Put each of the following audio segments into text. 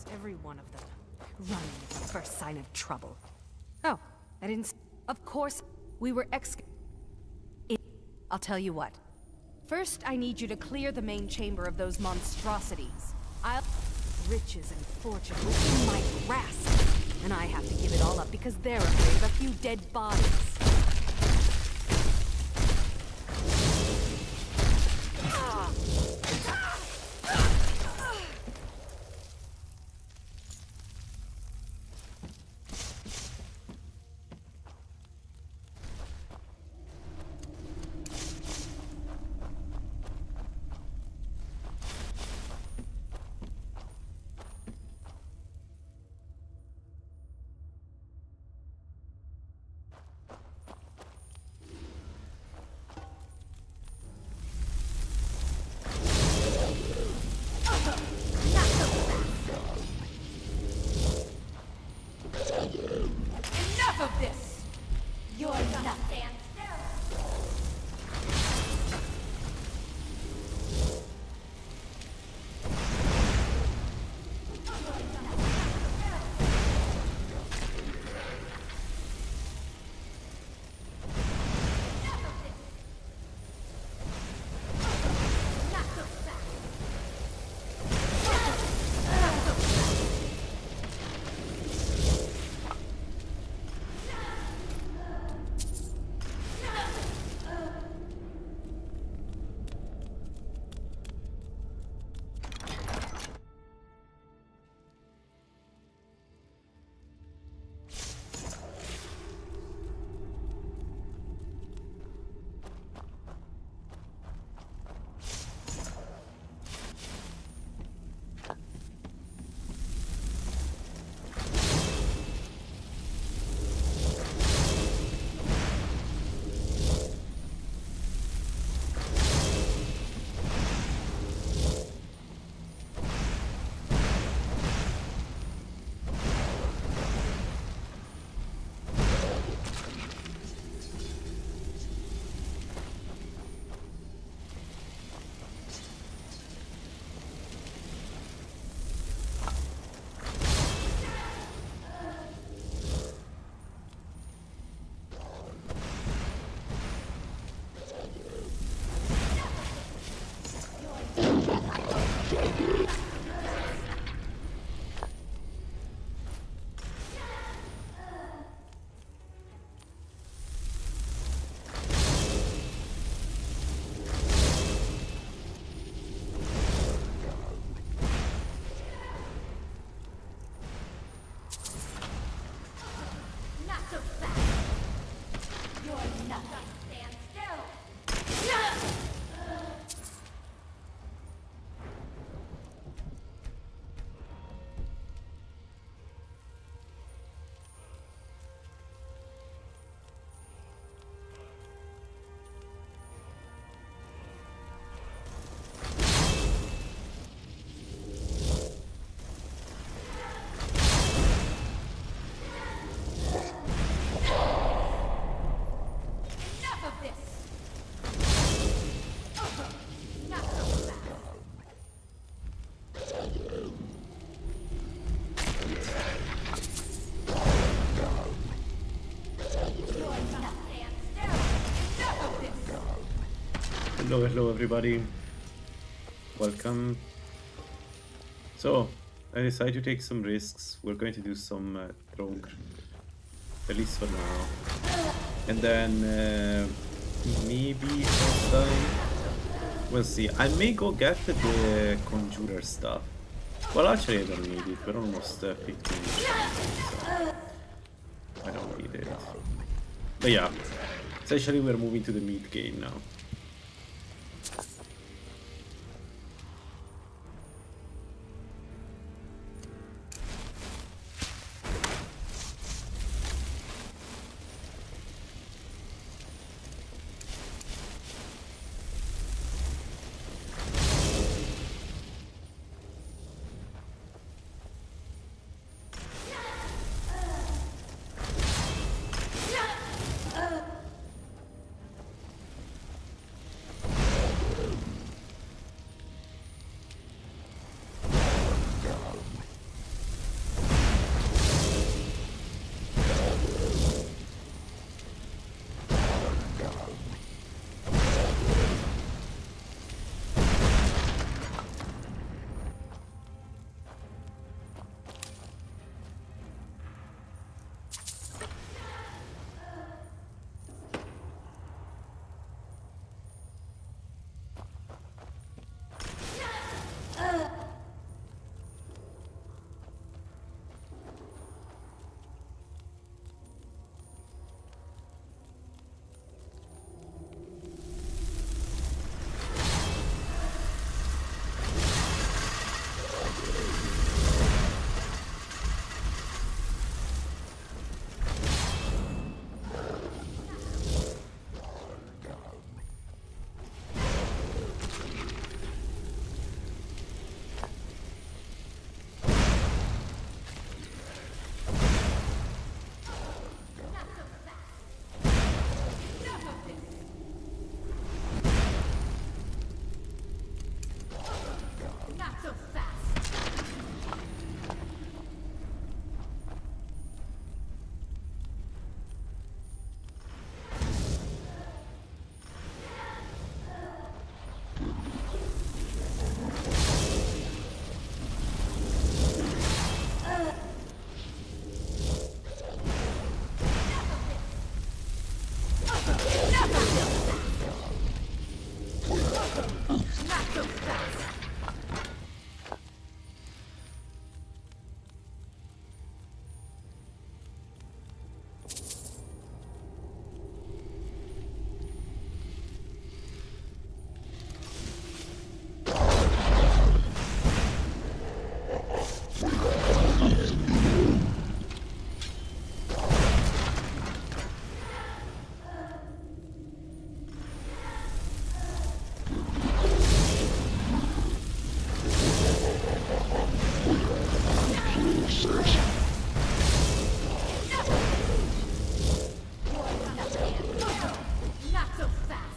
guards, every one of them. Running at the first sign of trouble. Oh, I didn't... Of course, we were I'll tell you what. First, I need you to clear the main chamber of those monstrosities. Riches and fortune within my grasp. And I have to give it all up because they're afraid of a few dead bodies. Hello everybody, welcome. So, I decided to take some risks. We're going to do some rogue, at least for now. And then maybe next time, we'll see. I may go get the Conjurer stuff. Well, actually I don't need it, we're almost 15 so I don't need it. But yeah, essentially we're moving to the mid game now. Not so fast!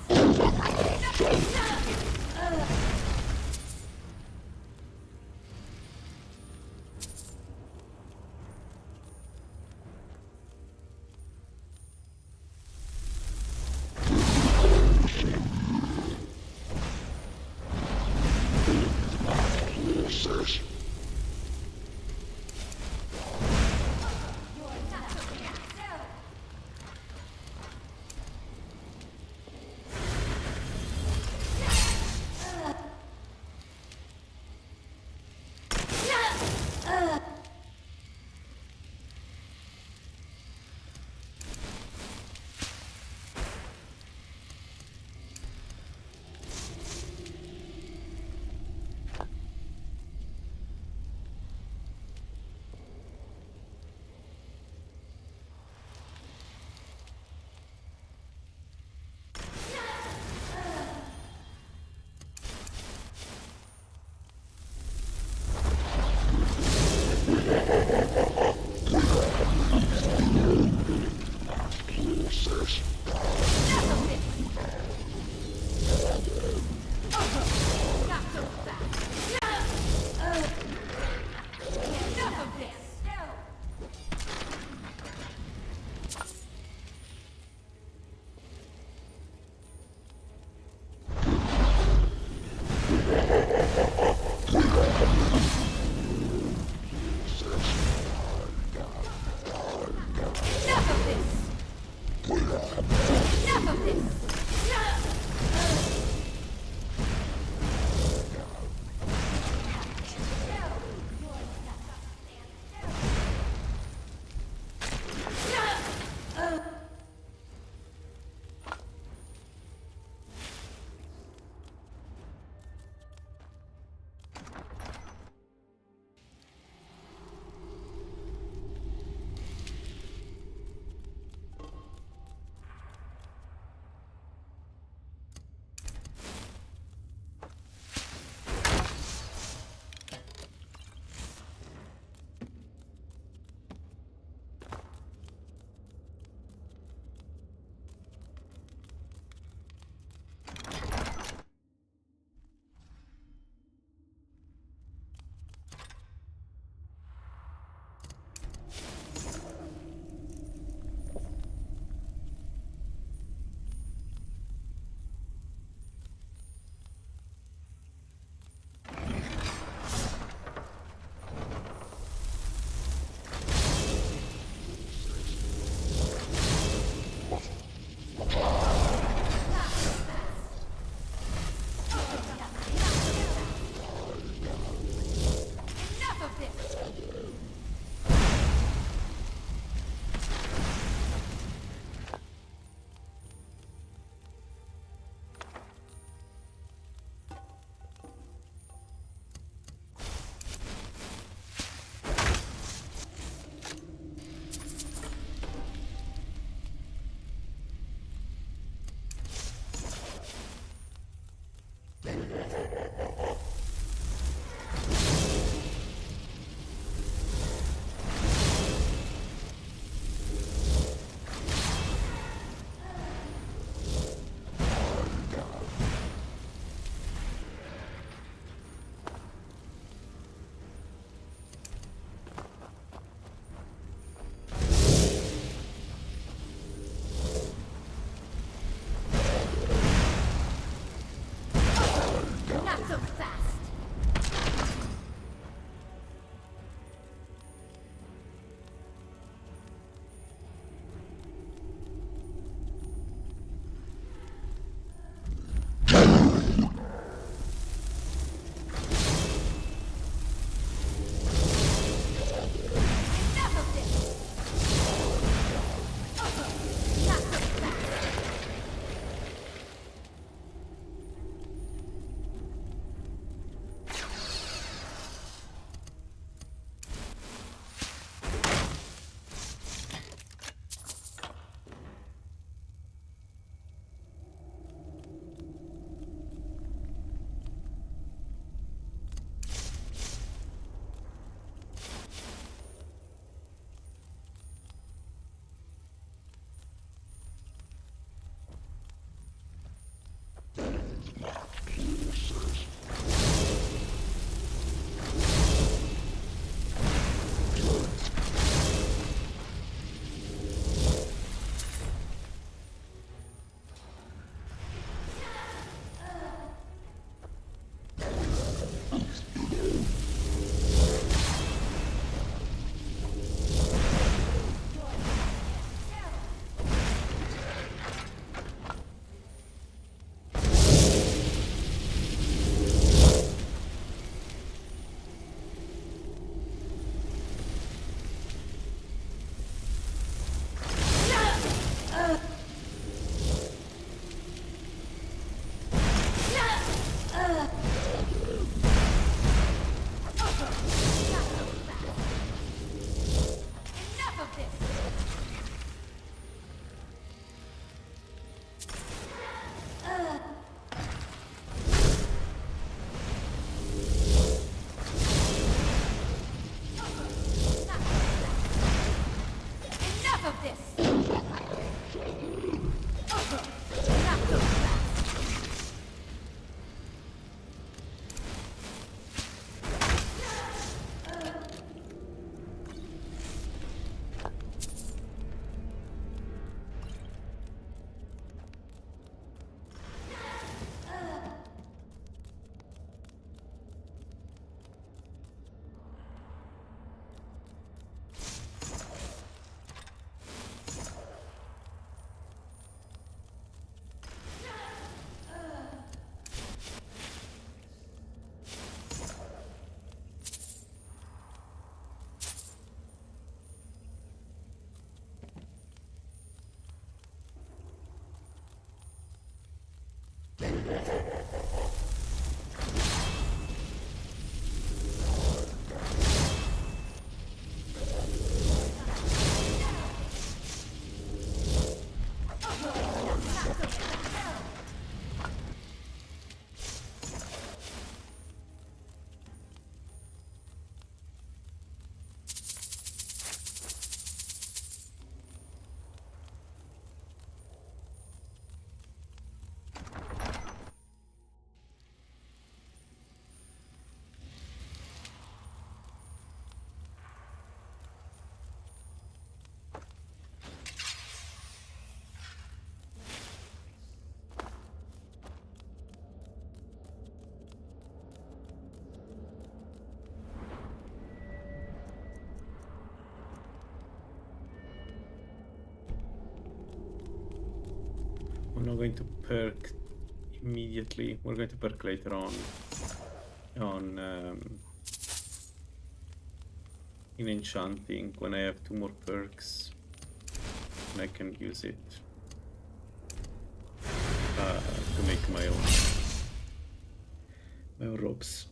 I'm not going to perk immediately. We're going to perk later on in enchanting when I have 2 more perks and I can use it to make my own robes.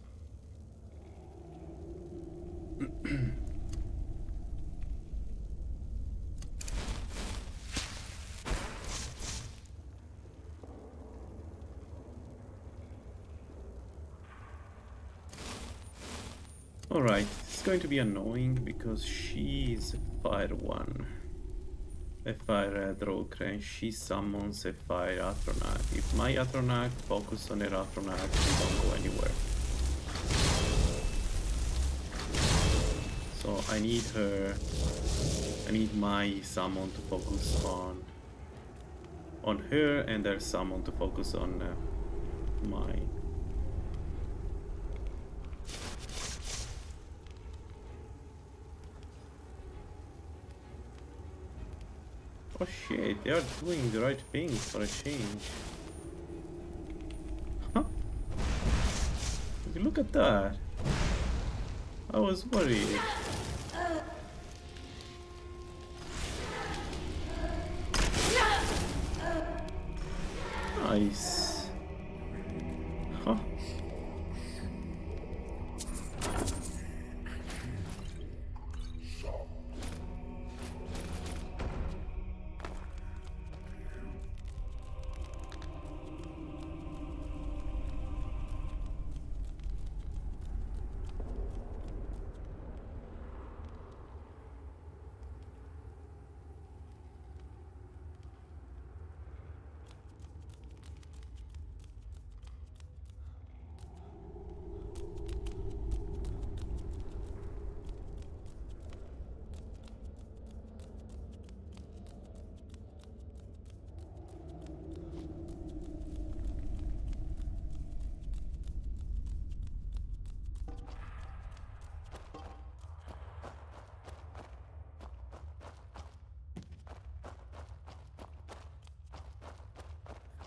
Alright, it's going to be annoying because she is a fire one. A fire Drogra, and she summons a fire Atronach. If my Atronach focus on her Atronach, we don't go anywhere. So I need my summon to focus on her, and her summon to focus on mine. Oh shit, they are doing the right thing for a change. Huh? Look at that. I was worried. Nice. Huh.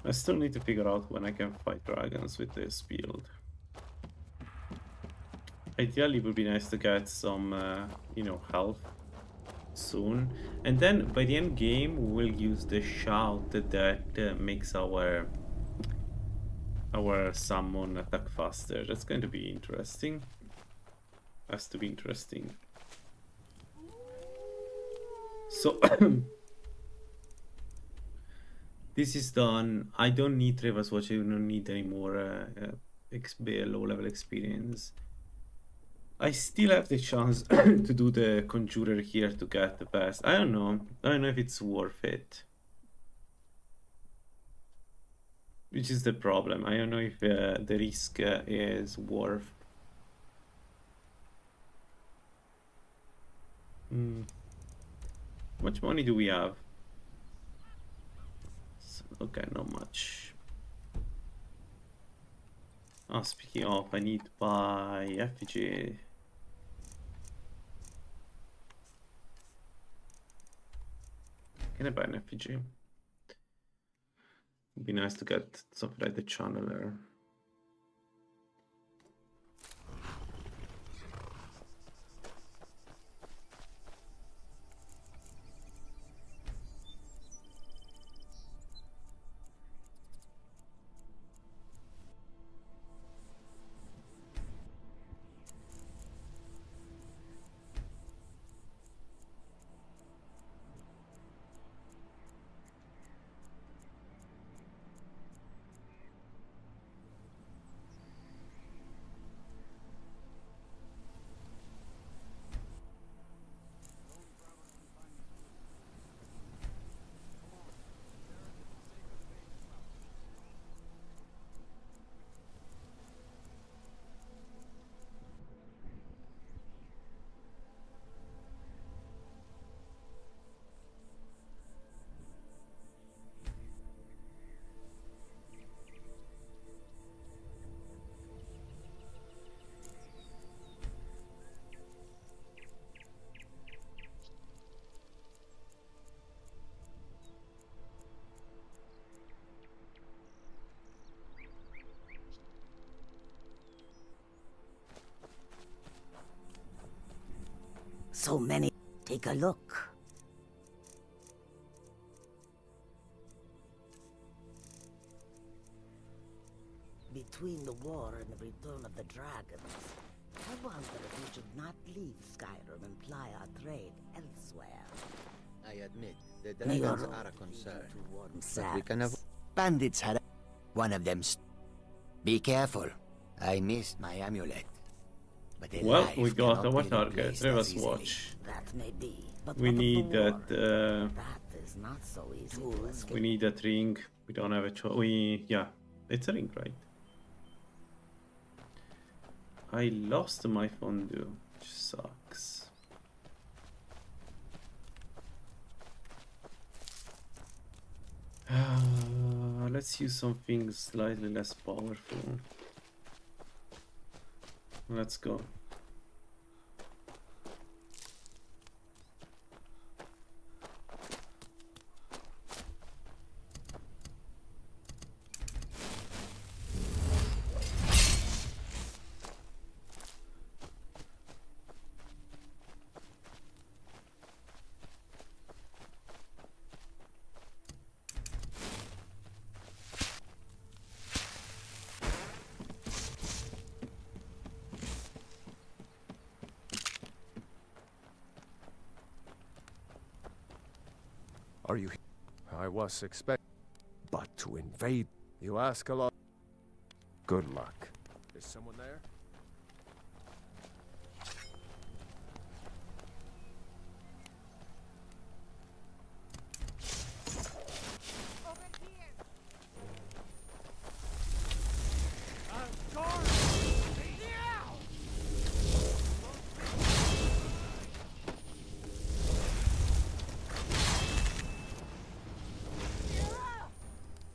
I still need to figure out when I can fight dragons with this build. Ideally, it would be nice to get some, you know, health soon. And then by the end game, we'll use the shout that makes our summon attack faster. That's going to be interesting. Has to be interesting. So this is done. I don't need Treva's Watch. I don't need any more low-level experience. I still have the chance to do the Conjurer here to get the best. I don't know. I don't know if it's worth it. Which is the problem. I don't know if the risk is worth. How much money do we have? Okay, not much. Oh, speaking of, I need to buy effigy. Can I buy an effigy? It'd be nice to get something like the channeler. So many. Take a look. Between the war and the return of the dragons, I wonder if we should not leave Skyrim and ply our trade elsewhere. I admit, the May dragons our are a concern. to warm But we can sands. avoid. Bandits had one of them. Be careful. I missed my amulet. But a Well, life we got cannot our be target. replaced Reverse as easily. watch. That may be, but We what of the need war? that. That is not so easy to escape. We need that ring. We don't have a choice. Yeah, it's a ring, right? I lost my fondue, which sucks. Let's use something slightly less powerful. Let's go. Are you? I was expect, but to invade, you ask a lot. Good luck. Is someone there?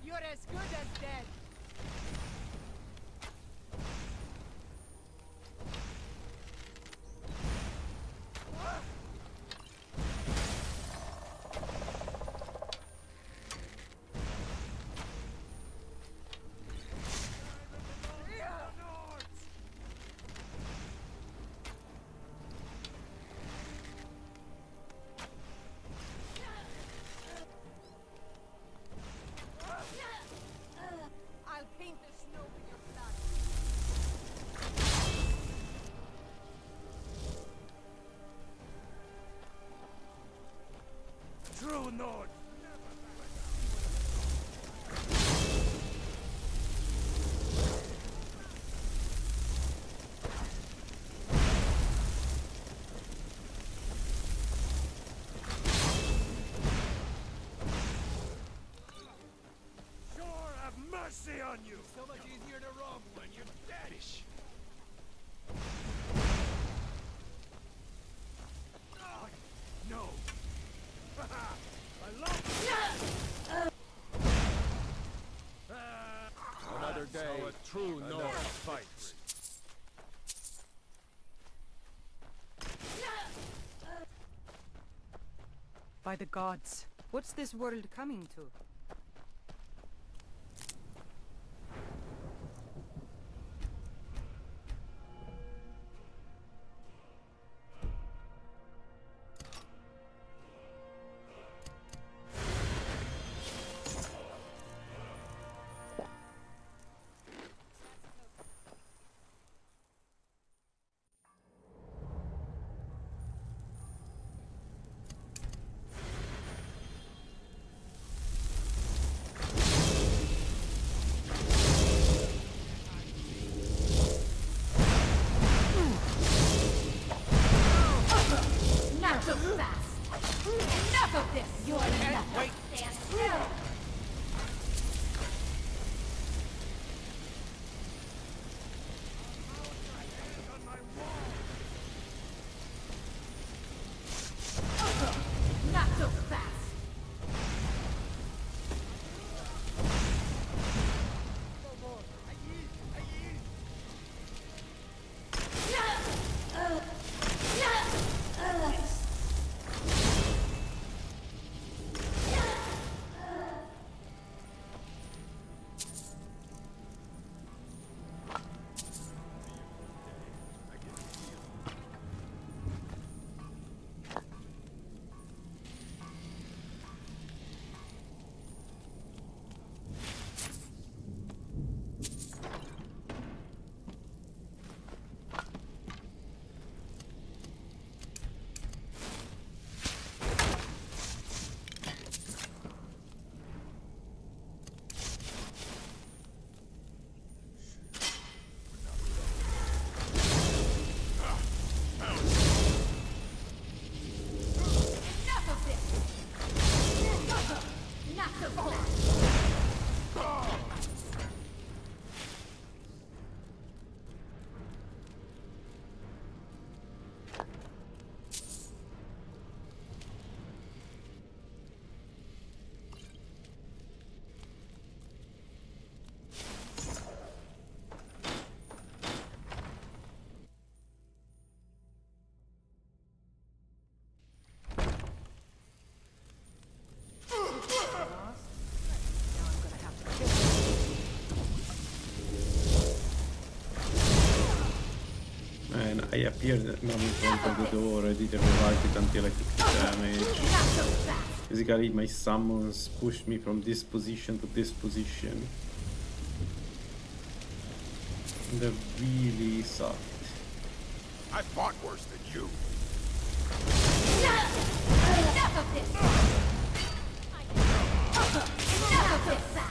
You're as good as dead. I'll paint the snow with your blood. True Nord. Sure have mercy on you. So much easier to rob when you're deadish. No. I love another day. So a true Nord fights. By the gods, what's this world coming to? Not so fast! Enough of this! You're nothing! Stand still! Not so fast! I appeared in front of the door, I didn't realize it until I took the damage. Basically, my summons pushed me from this position to this position. And that really sucked. I fought worse than you. Enough of this! Enough of this!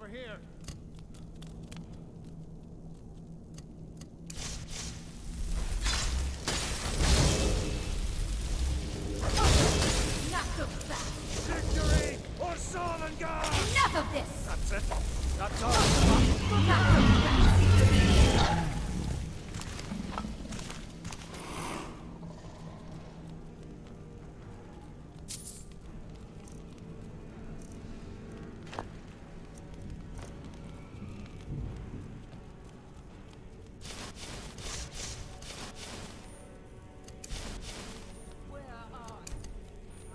over here. Not so fast. Victory or Sovngarde! Enough of this! That's it. That's all. Not so fast.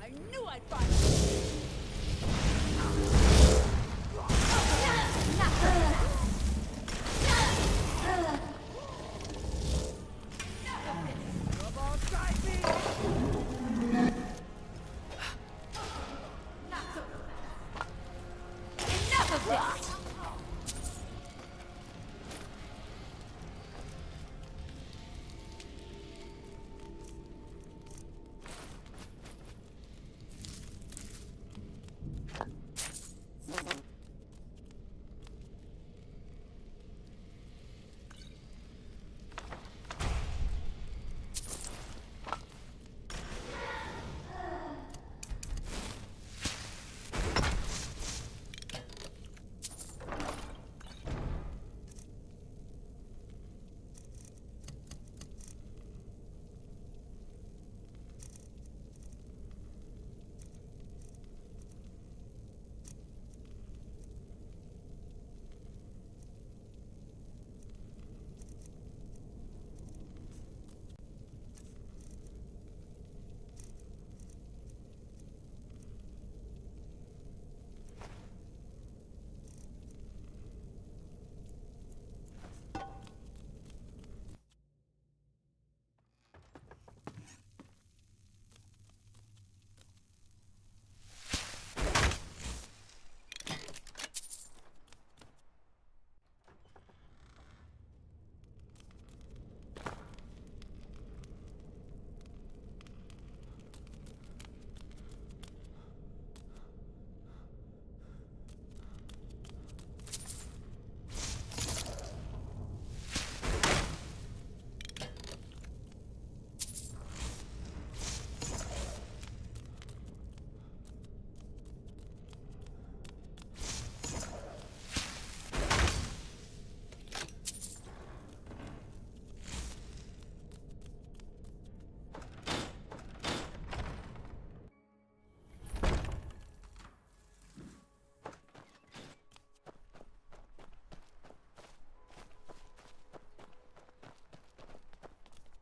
I knew I'd find you! Not so fast. Come on, guide me! Not so fast. Enough of this!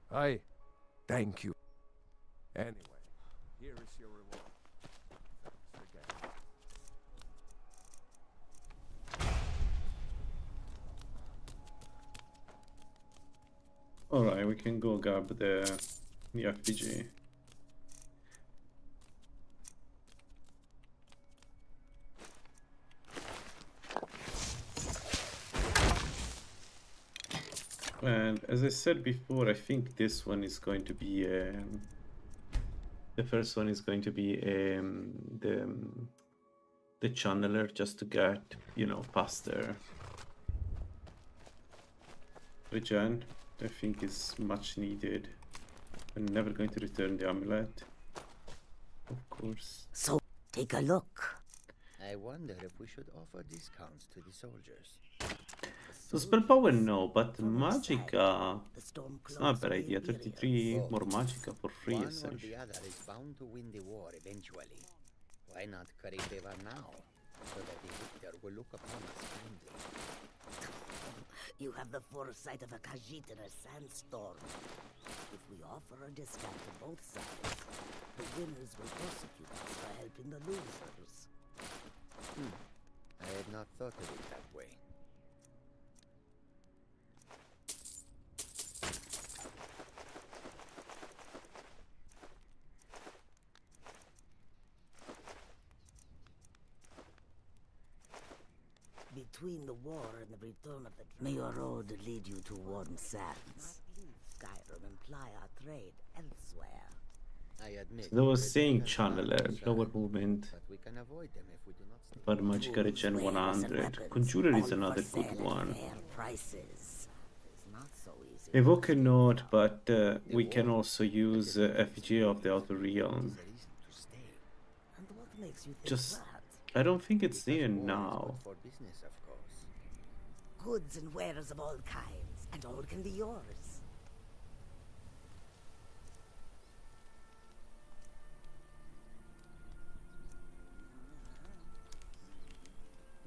I thank you. Anyway, here is your reward. Thanks again. Alright, we can go grab the RPG. And as I said before, I think this one is going to be the first one is going to be the channeler, just to get, you know, past the regen. I think is much needed. I'm never going to return the amulet, of course. So, take a look. I wonder if we should offer discounts to the soldiers. So spell power, no, but Magicka, it's not a bad idea. 33 more Magicka for free, One or essentially. the other is bound to win the war eventually. Why not curry favor now, so that the victor will look upon us kindly? You have the foresight of a Khajiit in a sandstorm. If we offer a discount to both sides, the winners will prosecute us for helping the losers. I had not thought of it that way. Between the war and the return of the may your road lead you to warm sands. Not leave Skyrim and ply our trade elsewhere. I admit. So they were the saying demons are channeler, outside, lower movement, but we can avoid them if we do not stay. but magical Tools, regen wares, and 100. weapons, Conjurer is all for another sale good at one. fair prices. It's not so easy. Evoke a note, but we can also use FG of the Outer It Realm. is a reason to stay. And what makes you think Just, that? I don't think it's there Because war is now. good for business, of course. Goods and wares of all kinds, and all can be yours.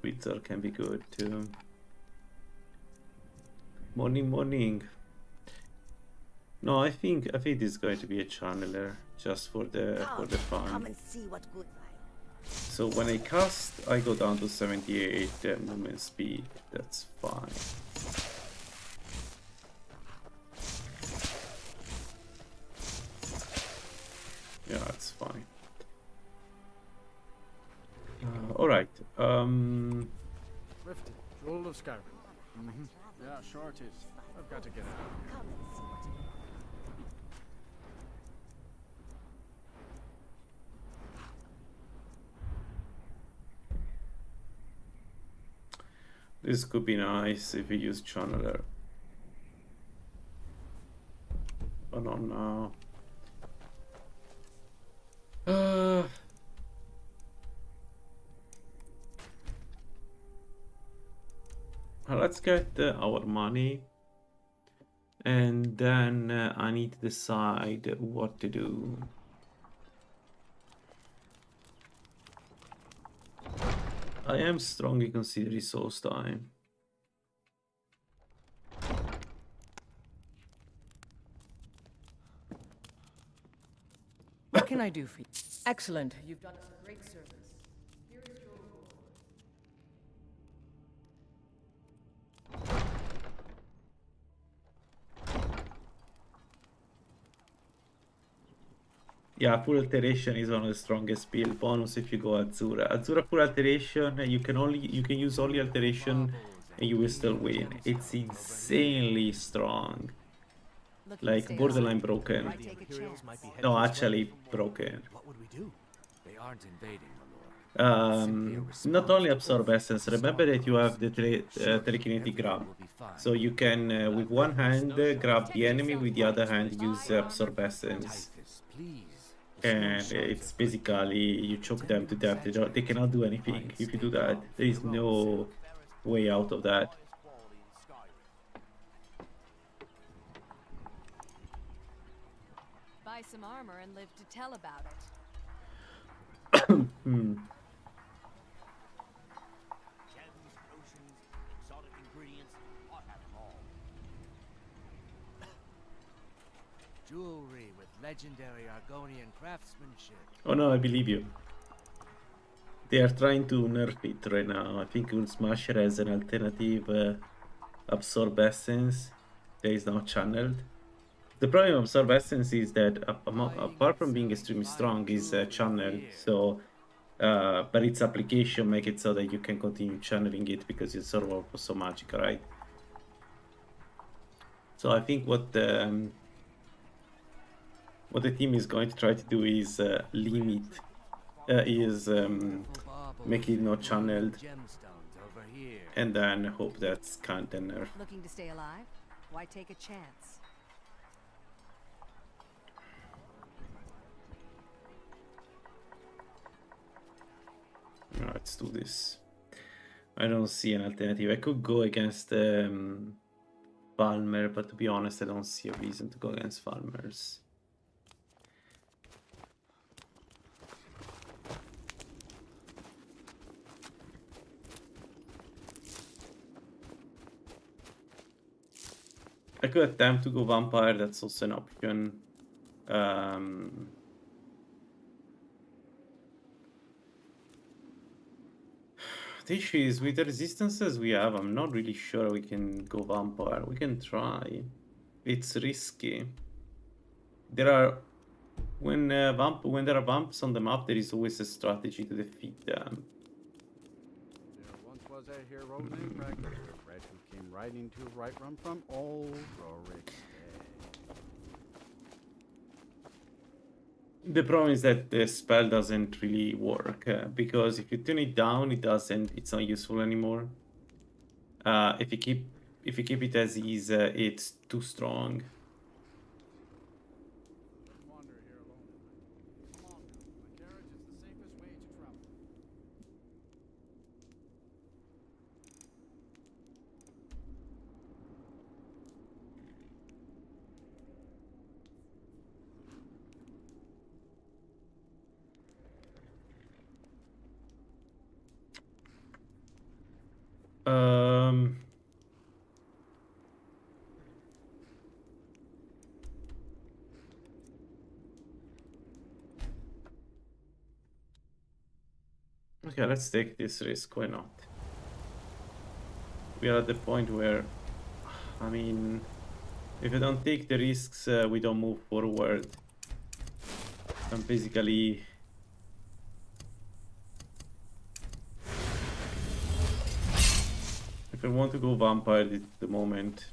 Wizard can be good too. Morning, morning. No, I think this is going to be a channeler just for the Come fun. and see what good I So when I cast, I go down to 78 movement speed. That's fine. Yeah, that's fine. All right. Rifted, Jewel of Skyrim. Yeah, sure it is. I've got to get out. Come and see what This could be nice if we use channeler. But not now. Let's get our money, and then I need to decide what to do. I am strongly considering resource time. What can I do for you? Excellent. You've done us a great service. Here is your reward. Yeah, full alteration is one of the strongest build bonus if you go Azura. Azura full alteration, you can use only alteration and you will still win. It's insanely strong. Looking to Like stay borderline alive? broken. Why take a chance? No, actually broken. What would we do? They aren't invading, my lord. Not only absorb essence, remember that you have the telekinetic grab. So you can, with one hand, grab the enemy, with the other hand, use absorb essence. Please. And it's basically, you choke them to death. They cannot do anything if you do that. There is no way out of that. Buy some armor and live to tell about it. Gems, potions, exotic ingredients, I have them all. Jewelry with legendary Argonian craftsmanship. Oh no, I believe you. They are trying to nerf it right now. I think we'll smash it as an alternative absorb essence that is now channeled. The problem of absorb essence is that apart from being extremely strong, is channeled. So, but its application make it so that you can continue channeling it because it's sort of so magical, right? So I think what the team is going to try to do is limit, make it not channeled, and then hope that's kind of nerf. Looking to stay alive? Why take a chance? Let's do this. I don't see an alternative. I could go against Palmer, but to be honest, I don't see a reason to go against Palmer's. I could attempt to go Vampire, that's also an option. The issue is with the resistances we have, I'm not really sure we can go Vampire. We can try. It's risky. There are when there are vamps on the map, there is always a strategy to defeat them. There once was a hero named Ragnar, Red, who came riding to Whiterun from old Rorik's day. The problem is that the spell doesn't really work because if you turn it down, it doesn't. It's not useful anymore. If you keep it as is, it's too strong. Um. Okay, let's take this risk. Why not? We are at the point where, I mean, if you don't take the risks, we don't move forward. And basically, if I want to go vampire at the moment,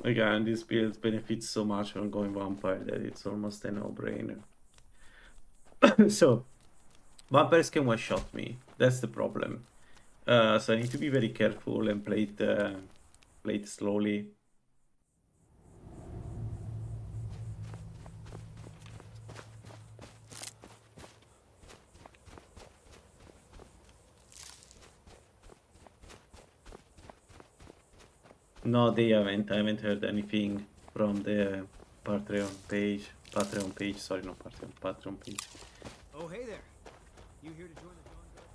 again, this build benefits so much from going vampire that it's almost a no-brainer. So, vampires can one-shot me. That's the problem. So I need to be very careful and play it slowly. No, they haven't. I haven't heard anything from the Patreon page. Sorry, not Patreon page. Oh, hey there. You here to join the Dawn Guard too?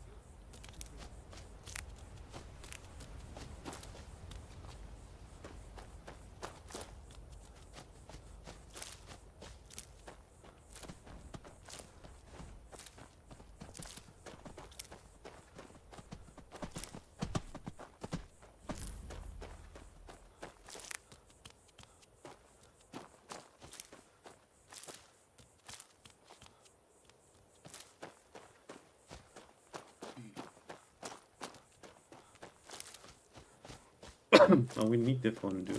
Oh, we need the fondue.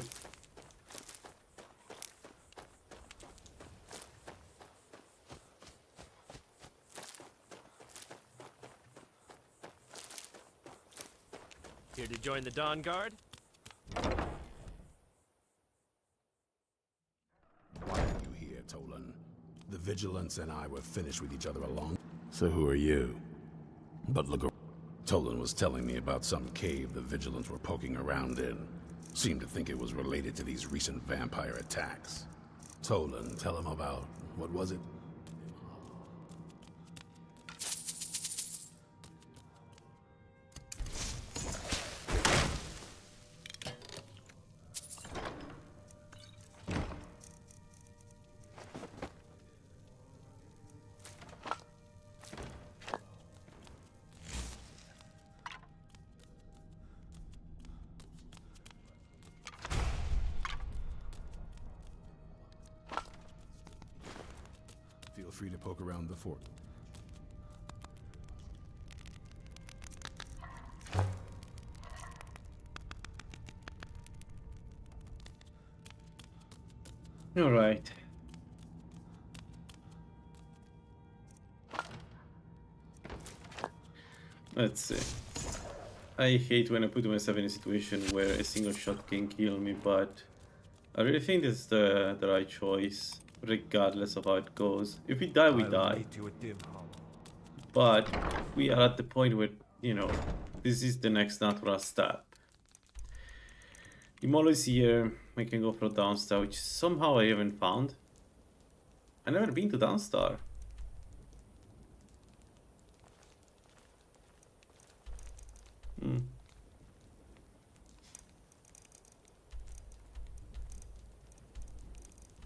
Here to join the Dawn Guard? Why are you here, Tolan? The Vigilance and I were finished with each other along. So who are you? But look, Tolan was telling me about some cave the Vigilance were poking around in. Seemed to think it was related to these recent vampire attacks. Tolan, tell him about, what was it? Feel free to poke around the fort. All right. Let's see. I hate when I put myself in a situation where a single shot can kill me, but I really think this is the right choice, regardless of how it goes. If we die, we die. But we are at the point where, you know, this is the next natural step. Imolo is here. I can go for Downstar, which somehow I haven't found. I've never been to Downstar.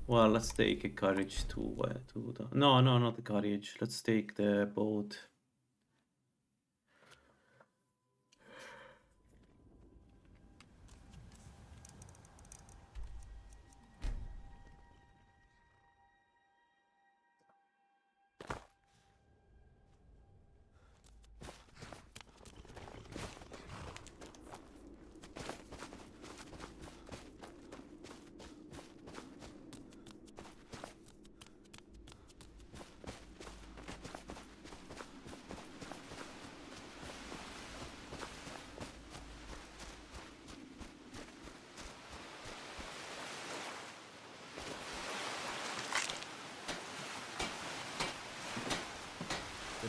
Well, let's take a carriage to the... No, not the carriage. Let's take the boat.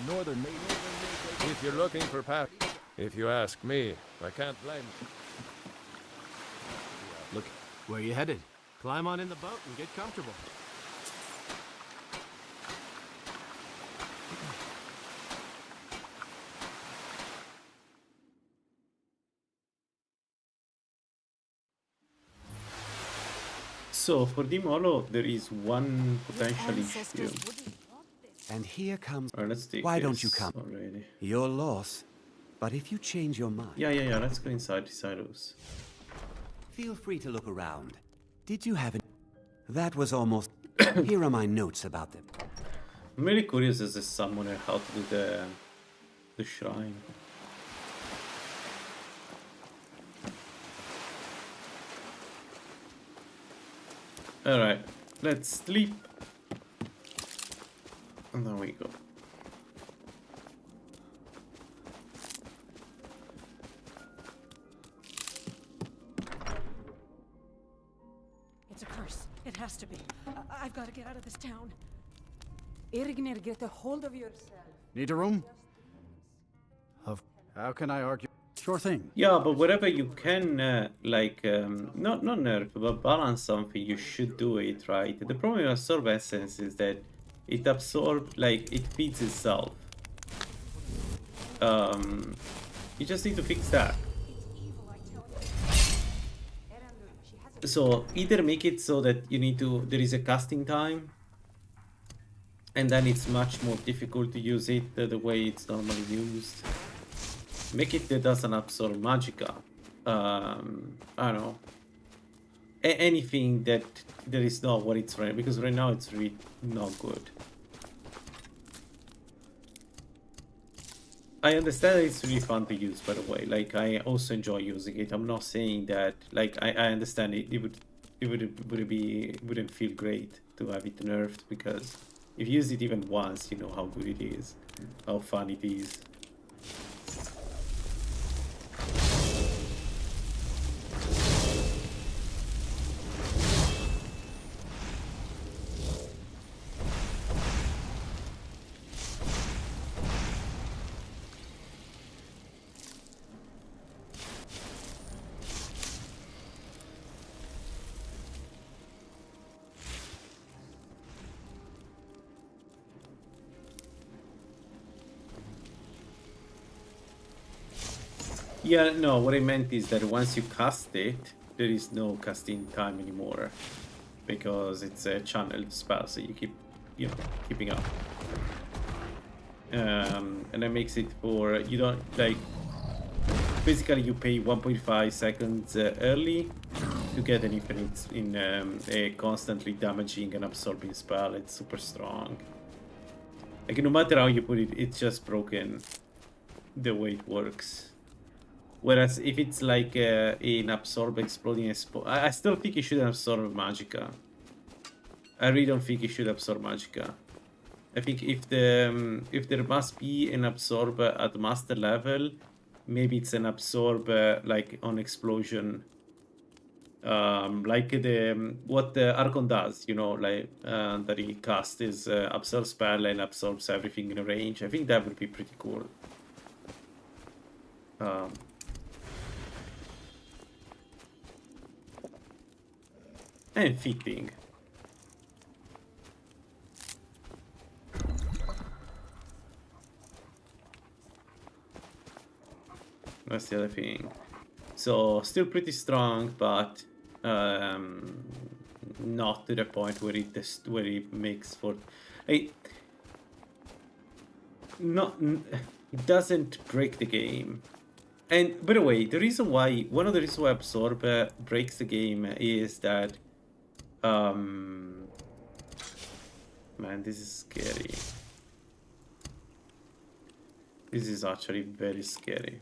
northern maiden. If you're looking for path, if you ask me, I can't blame you. Look, where you headed? Climb on in the boat and get comfortable. So for Dimolo, there is one potential issue. And here comes... Let's take Why don't this you come? already. Your loss. But if you change your mind... Yeah, let's go inside the silos. Feel free to look around. Did you have it? That was almost... Here are my notes about them. I'm really curious as a summoner how to do the shrine. Alright, let's sleep. And there we go. It's a curse. It has to be. I've got to get out of this town. Irignir, get a hold of yourself. Need a room? How can I argue? Sure thing. Yeah, but wherever you can, not nerf, but balance something, you should do it, right? The problem with Absorb Essence is that it absorbs, it feeds itself. You just need to fix that. So either make it so that there is a casting time, and then it's much more difficult to use it the way it's normally used. Make it that doesn't absorb magicka. I don't know. Anything that is not what it's right, because right now it's really not good. I understand that it's really fun to use, by the way. I also enjoy using it. I'm not saying that. I understand it wouldn't feel great to have it nerfed, because if you use it even once, you know how good it is, how fun it is. Yeah, no, what I meant is that once you cast it, there is no casting time anymore, because it's a channeled spell, so you keep, keeping up. And that makes it for, you don't, basically you pay 1.5 seconds early to get an infinite in a constantly damaging and absorbing spell. It's super strong. No matter how you put it, it's just broken the way it works. Whereas if it's an absorb exploding I still think you should absorb magicka. I really don't think you should absorb magicka. I think if there must be an absorb at master level, maybe it's an absorb on explosion, what the Archon does, that he casts is absorb spell and absorbs everything in range. I think that would be pretty cool. And fitting. That's the other thing. So still pretty strong, but not to the point where it makes for. It doesn't break the game. And by the way, one of the reasons why Absorb breaks the game is that man, this is scary. This is actually very scary.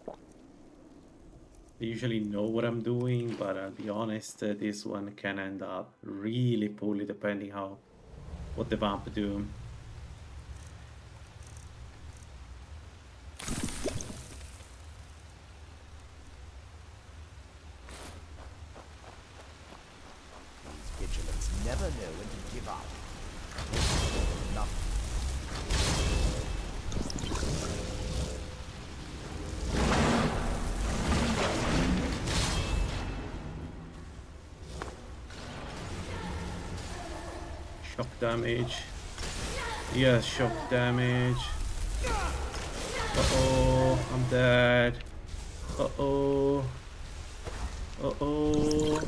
I usually know what I'm doing, but I'll be honest, this one can end up really poorly depending what the vamp do. Never know when to give up. Nothing. shock damage. Yes, shock damage. Uh-oh, I'm dead. Uh-oh. Uh-oh.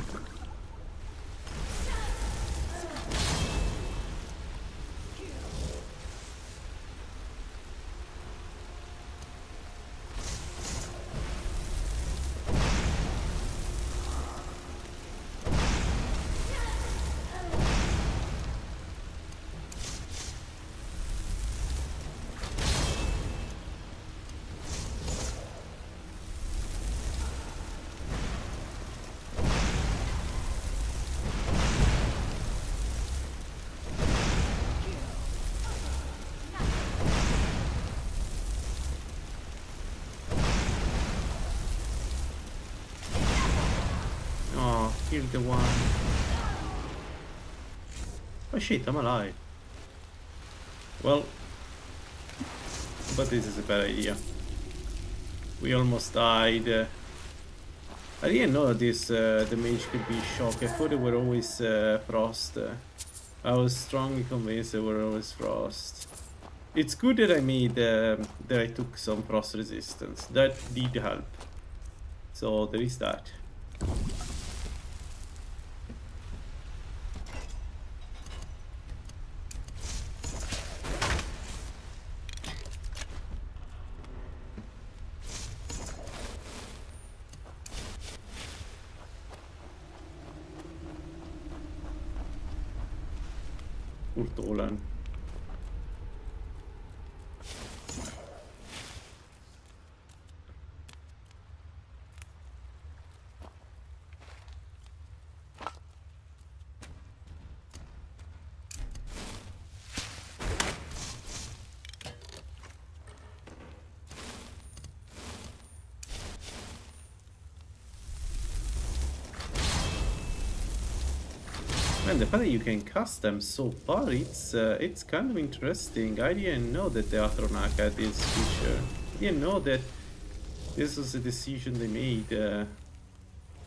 Kill the one. Oh shit, I'm alive. Well, but this is a bad idea. We almost died. I didn't know this the mage could be shock. I thought they were always frost. I was strongly convinced they were always frost. It's good that I made that I took some frost resistance. That did help. So there is that. Urtolan. Man, the fact that you can cast them so far, it's kind of interesting. I didn't know that the Athronak had this feature. I didn't know that this was a decision they made.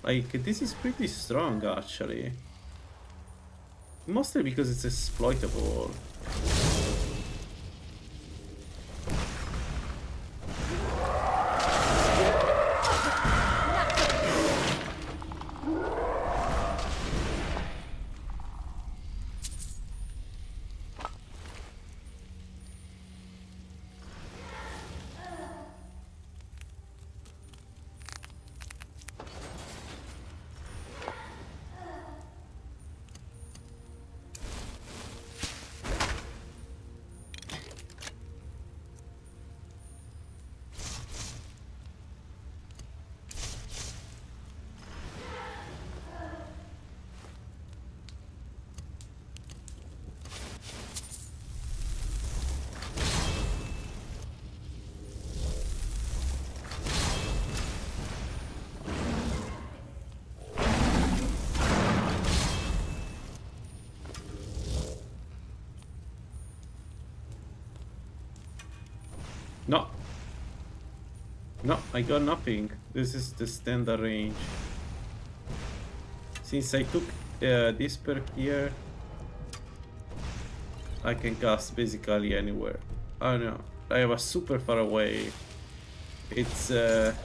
Like, this is pretty strong, actually. Mostly because it's exploitable. No. No, I got nothing. This is the standard range. Since I took this perk here, I can cast basically anywhere. I don't know. I was super far away. It's kind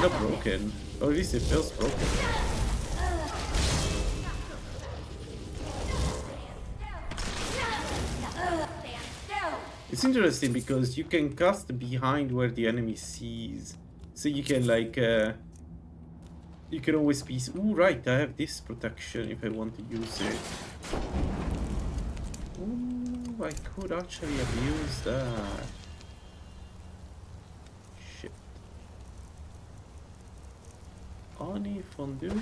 of broken. Or at least it feels broken. It's interesting because you can cast behind where the enemy sees. So you can like you can always be ooh, right, I have this protection if I want to use it. Ooh, I could actually abuse that. Shit. Honey fondue?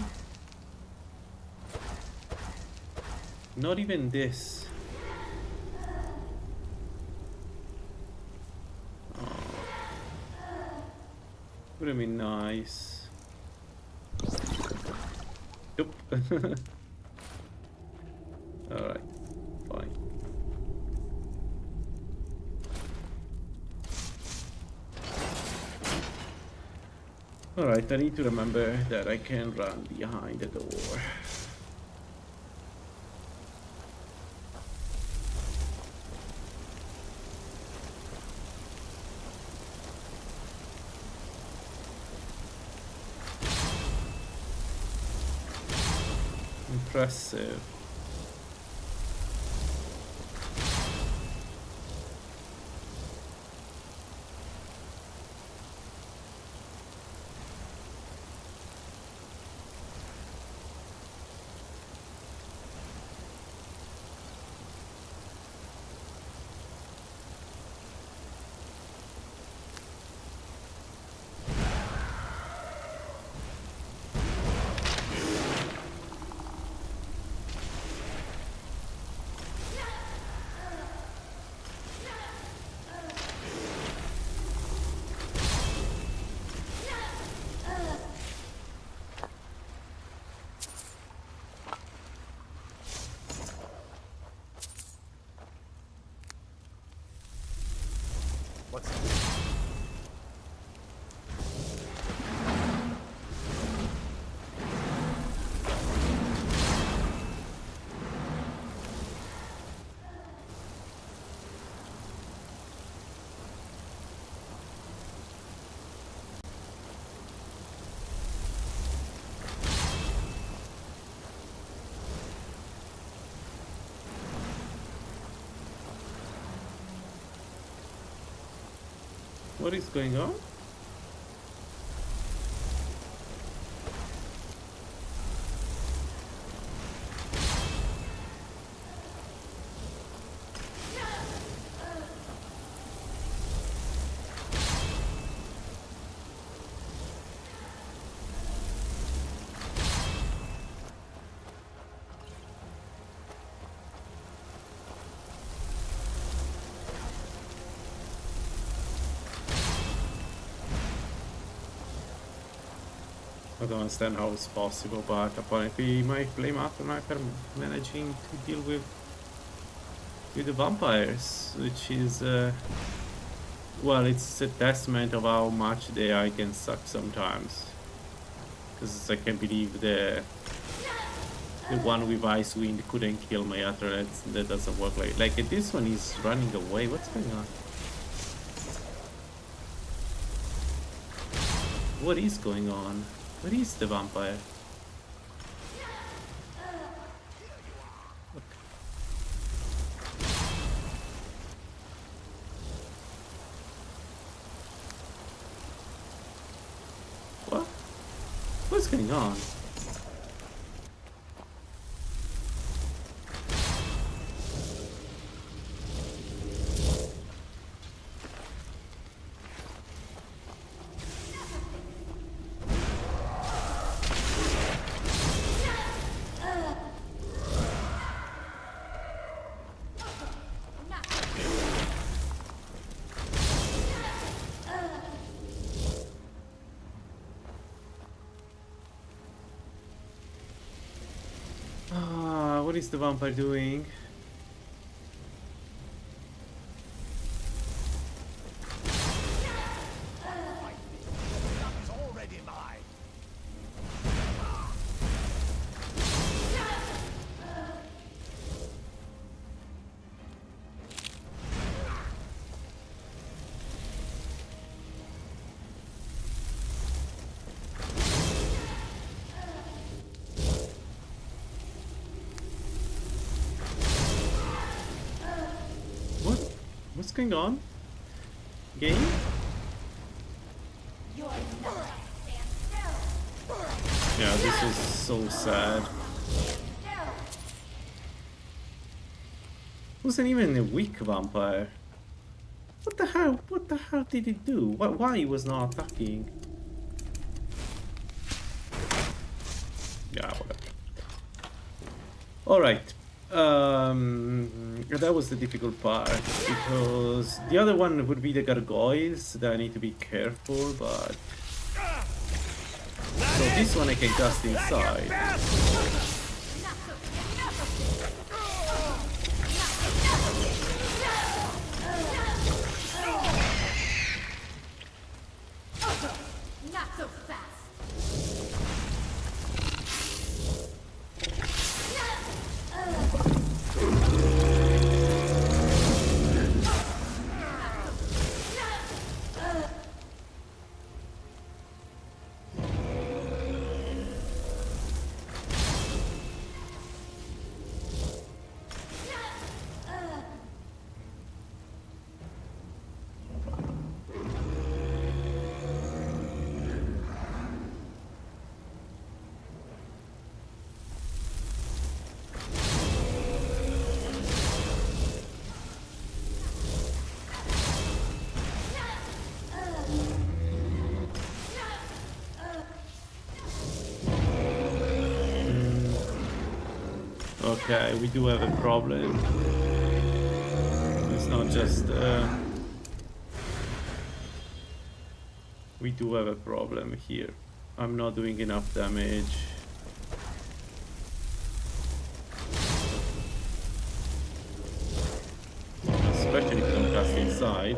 Not even this. Would have been nice. Nope. Alright, fine. Alright, I need to remember that I can run behind the door. impressive. What's that? What is going on? I don't understand how it's possible, but apparently my flame aftermath are managing to deal with the vampires, which is well, it's a testament of how much the AI can suck sometimes. Because I can't believe the one with ice wind couldn't kill my Atreus. That doesn't work like this one is running away. What's going on? What is going on? Where is the vampire? Look. What? What's going on? What is the vampire doing? What's going on? Game? Yeah, this is so sad. Wasn't even a weak vampire. What the hell? What the hell did it do? Why he was not attacking? Yeah, whatever. Alright. That was the difficult part, because the other one would be the gargoyles that I need to be careful, but... So this one I can cast inside. Not so fast. Okay, we do have a problem. It's not just... we do have a problem here. I'm not doing enough damage. Especially if I don't cast inside.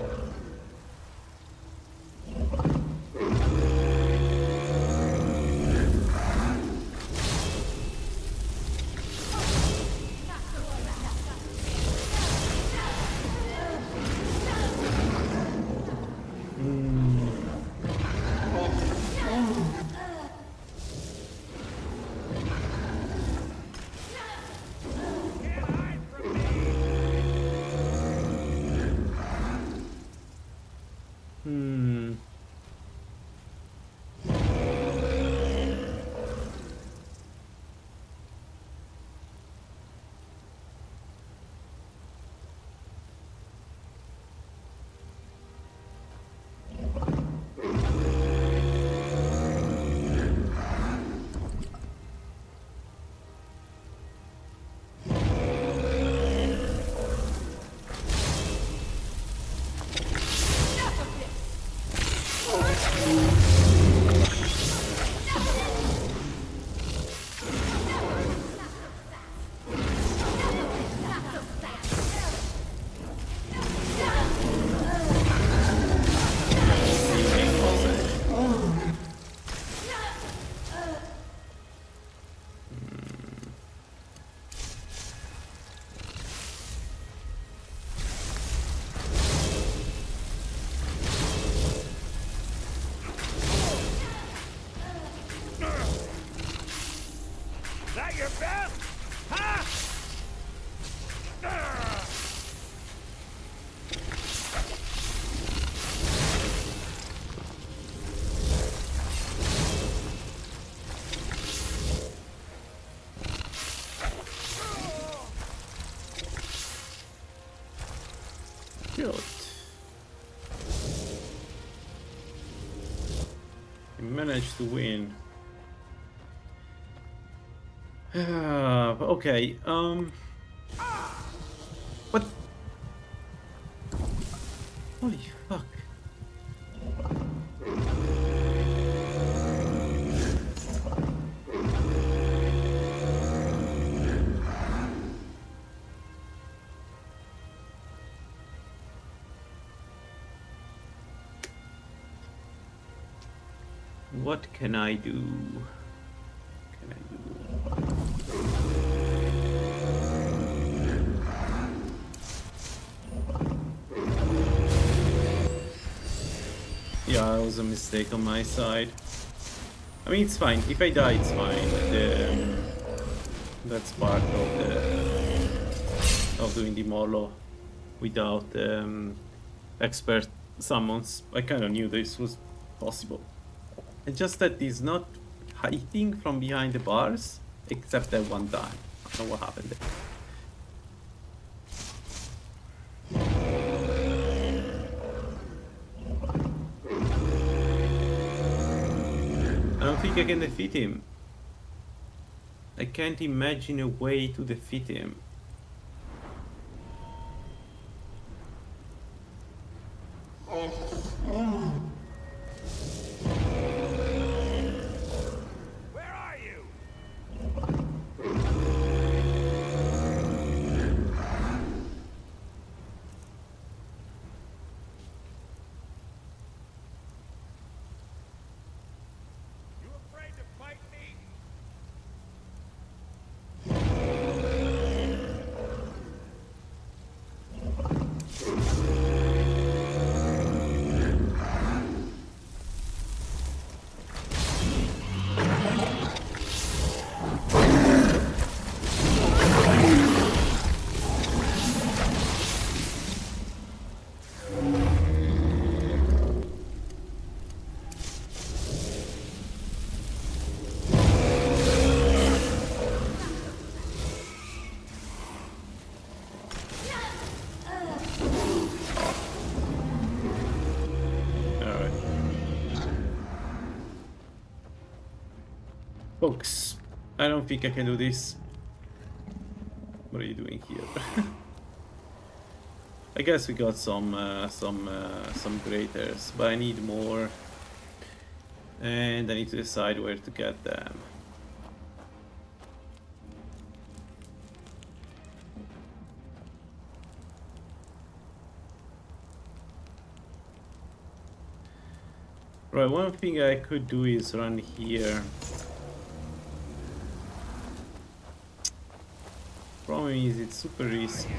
Managed to win. Okay, what? Holy fuck. What can I do? Yeah, it was a mistake on my side. I mean, it's fine. If I die, it's fine. That's part of doing the Molo without expert summons. I kind of knew this was possible. It's just that he's not hiding from behind the bars, except that one time. I don't know what happened there. I don't think I can defeat him. I can't imagine a way to defeat him. Folks, I don't think I can do this. What are you doing here? I guess we got some graters, but I need more, and I need to decide where to get them. Right, one thing I could do is run here. Problem is it's super risky.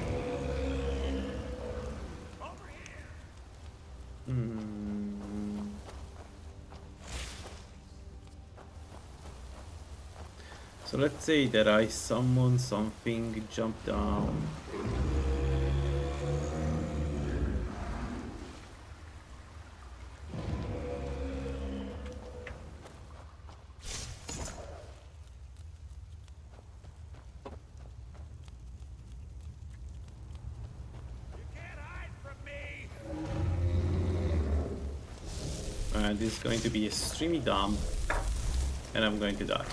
So let's say that I summon something, jump down. This is going to be extremely dumb, and I'm going to die.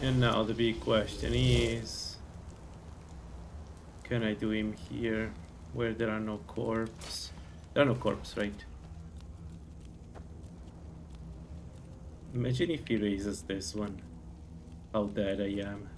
And now the big question is, can I do him here where there are no corpses? There are no corpses, right? Imagine if he raises this one. How dead I am.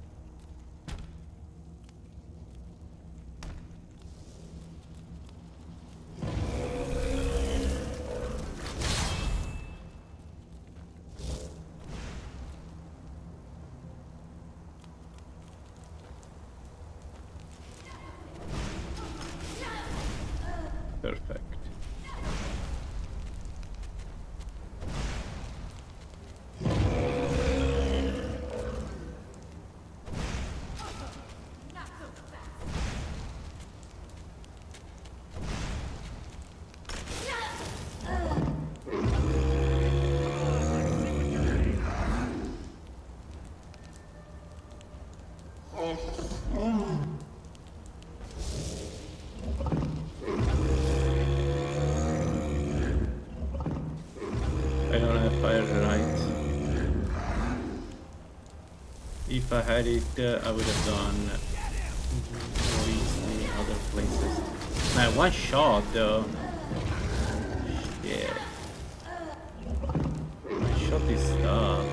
Perfect. I don't have fire right. If I had it, I would have gone more easily other places. Man, one shot though. Shit. One shot is stuff.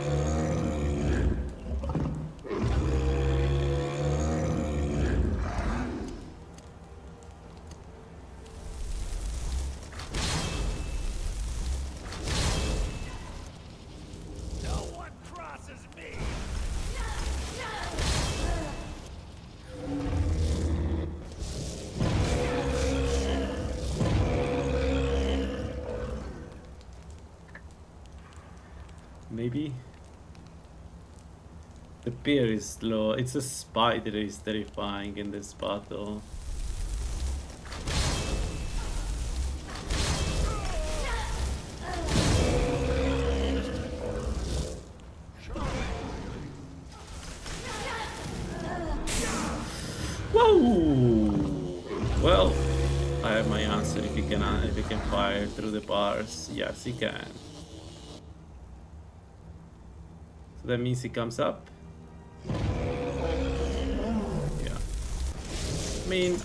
Maybe the bear is slow. It's a spider is terrifying in this battle. Whoa! Well, I have my answer. If you can fire through the bars, yes, he can. So that means he comes up. Yeah. I mean,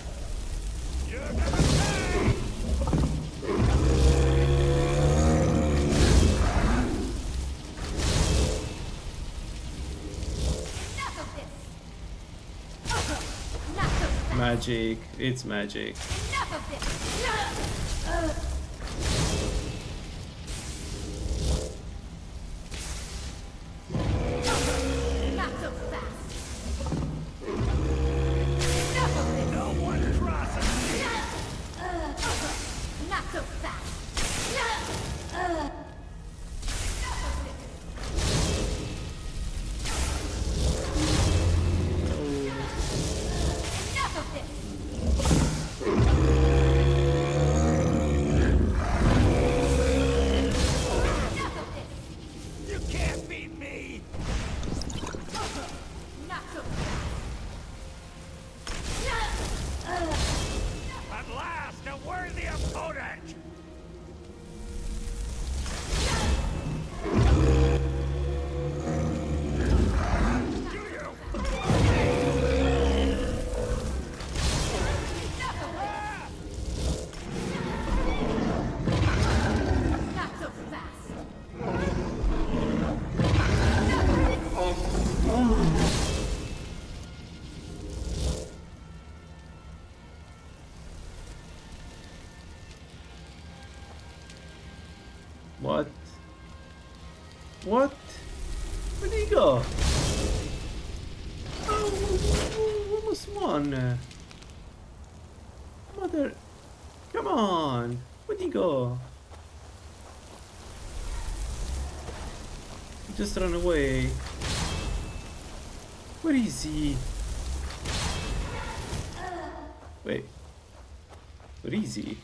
magic. It's magic. Enough of this! Not so fast! Enough of this! No one crosses me! Not so fast! Enough of this! Enough of this! You can't beat me! Not so fast! At last, a worthy opponent! Not so fast! What? What? Where'd he go? Oh, almost won. Mother. Come on. Where'd he go? He just ran away. Where is he? Wait. Where is he?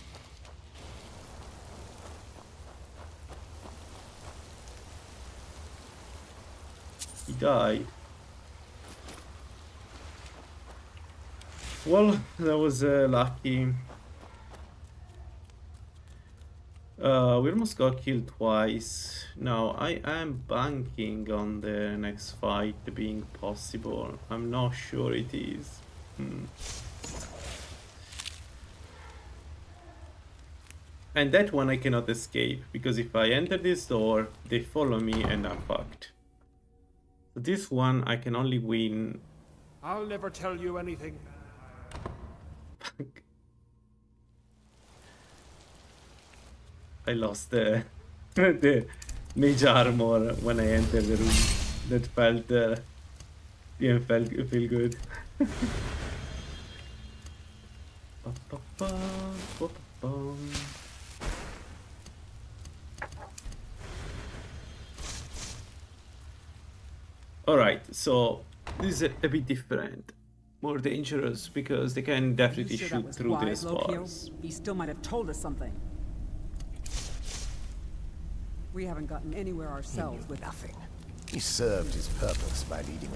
He died. Well, that was lucky. We almost got killed twice. Now, I am banking on the next fight being possible. I'm not sure it is. And that one I cannot escape, because if I enter this door, they follow me and I'm fucked. So this one I can only win. I'll never tell you anything. I lost the mage armor when I entered the room. That felt didn't feel good. Alright, so this is a bit different. More dangerous because they can definitely Sure that shoot was through wise, the Lokio? spars. He still might have told us something. We haven't gotten anywhere ourselves with nothing. He served his purpose by leading.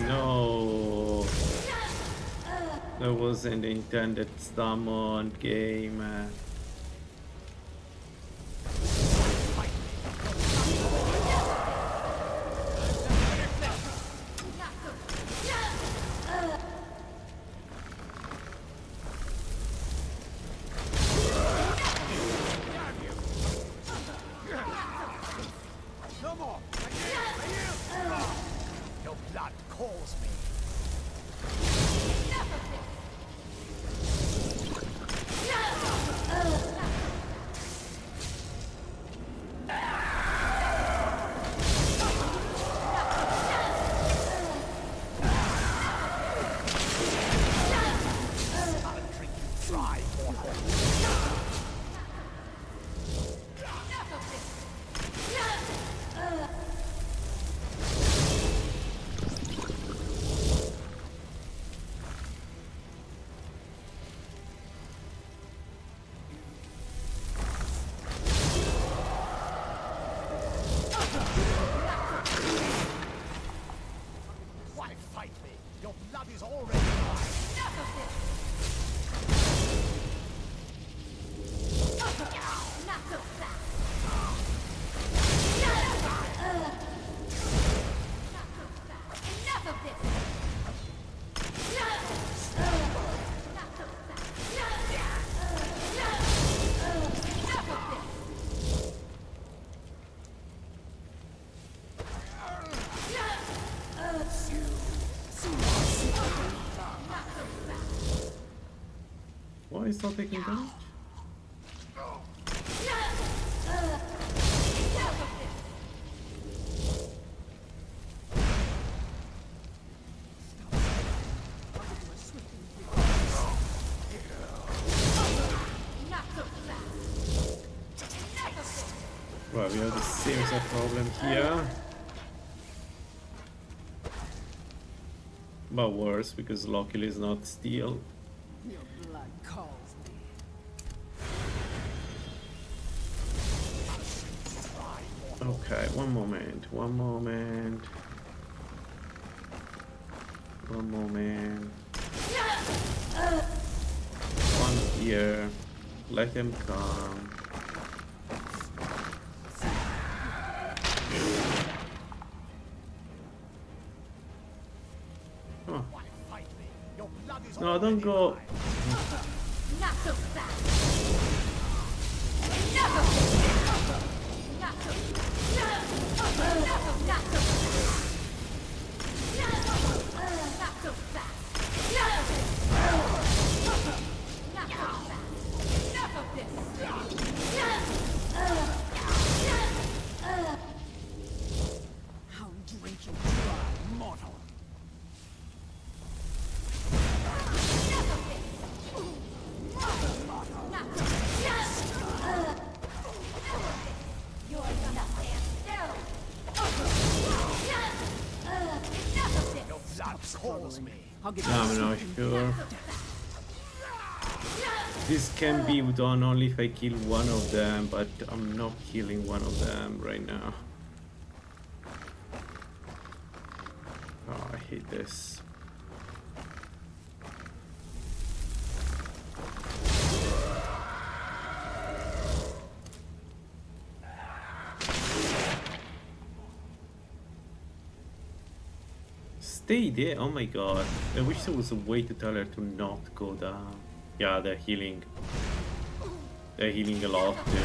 No, that wasn't the intended summon game. No more! Your blood calls me. Why is not taking damage? Right, we have the same exact problem here. But worse, because luckily it's not steel. Your blood calls me. Okay, one moment. One here. Let them come. Huh. No, don't go. Not so fast. Enough of this. Not so fast. Enough of not so fast. Not so fast. Enough of this. Not so fast. Enough of this. How drink you dry, mortal. I'm not sure. This can be done only if I kill one of them, but I'm not killing one of them right now. Oh, I hate this. Stay there. Oh my god. I wish there was a way to tell her to not go down. Yeah, they're healing. They're healing a lot too.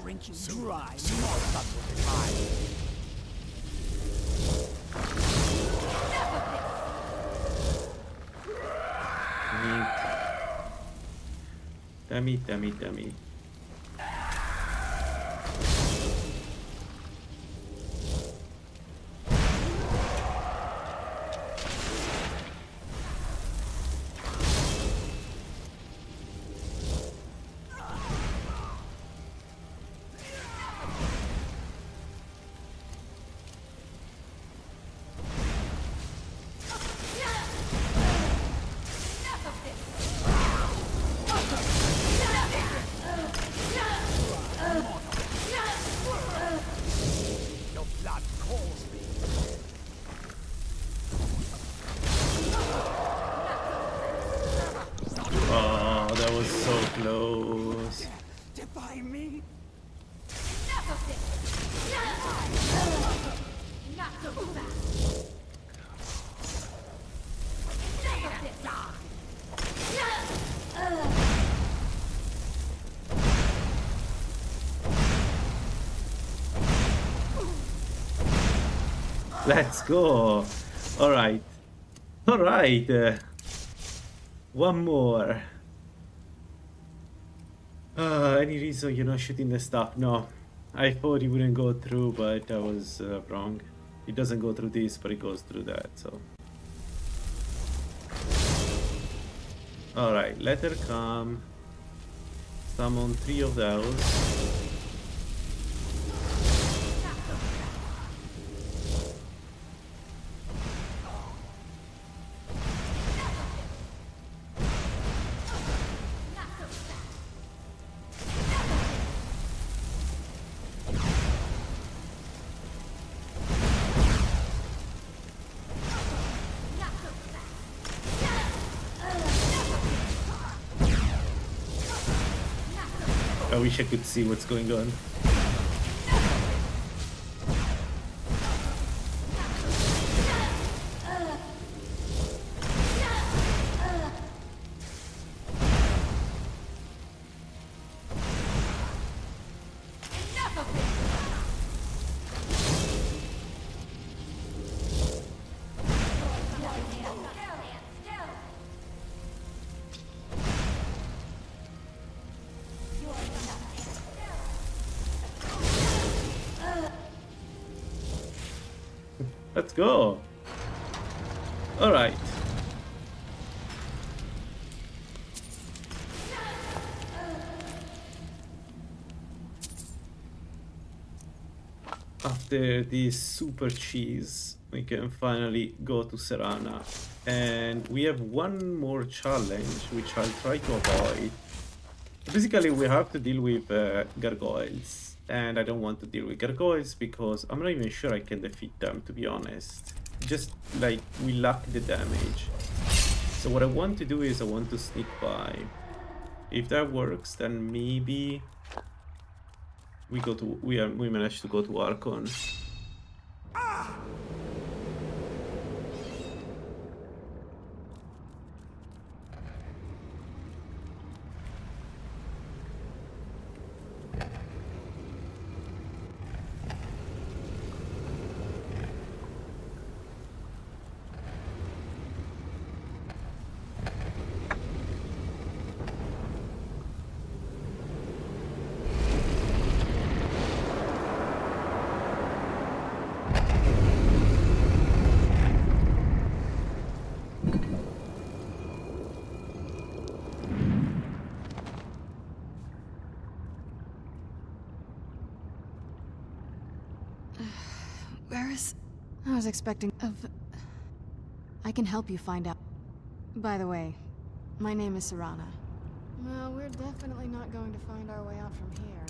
Drink you dry. Dummy. Oh, that was so close. Defy me? Enough of this. Not so fast. Enough of this. Let's go. All right. One more. Any reason you're not shooting the stuff? No. I thought it wouldn't go through, but I was wrong. It doesn't go through this, but it goes through that, so. Alright, let her come. Summon 3 of those. wish I could see what's going on. Let's go. All right. After this super cheese, we can finally go to Serana. And we have one more challenge, which I'll try to avoid. Basically, we have to deal with gargoyles. And I don't want to deal with gargoyles because I'm not even sure I can defeat them, to be honest. Just like we lack the damage. So what I want to do is I want to sneak by. If that works, then maybe we manage to go to Archon. Where is... I was expecting... I can help you find out. By the way, my name is Serana. Well, we're definitely not going to find our way out from here.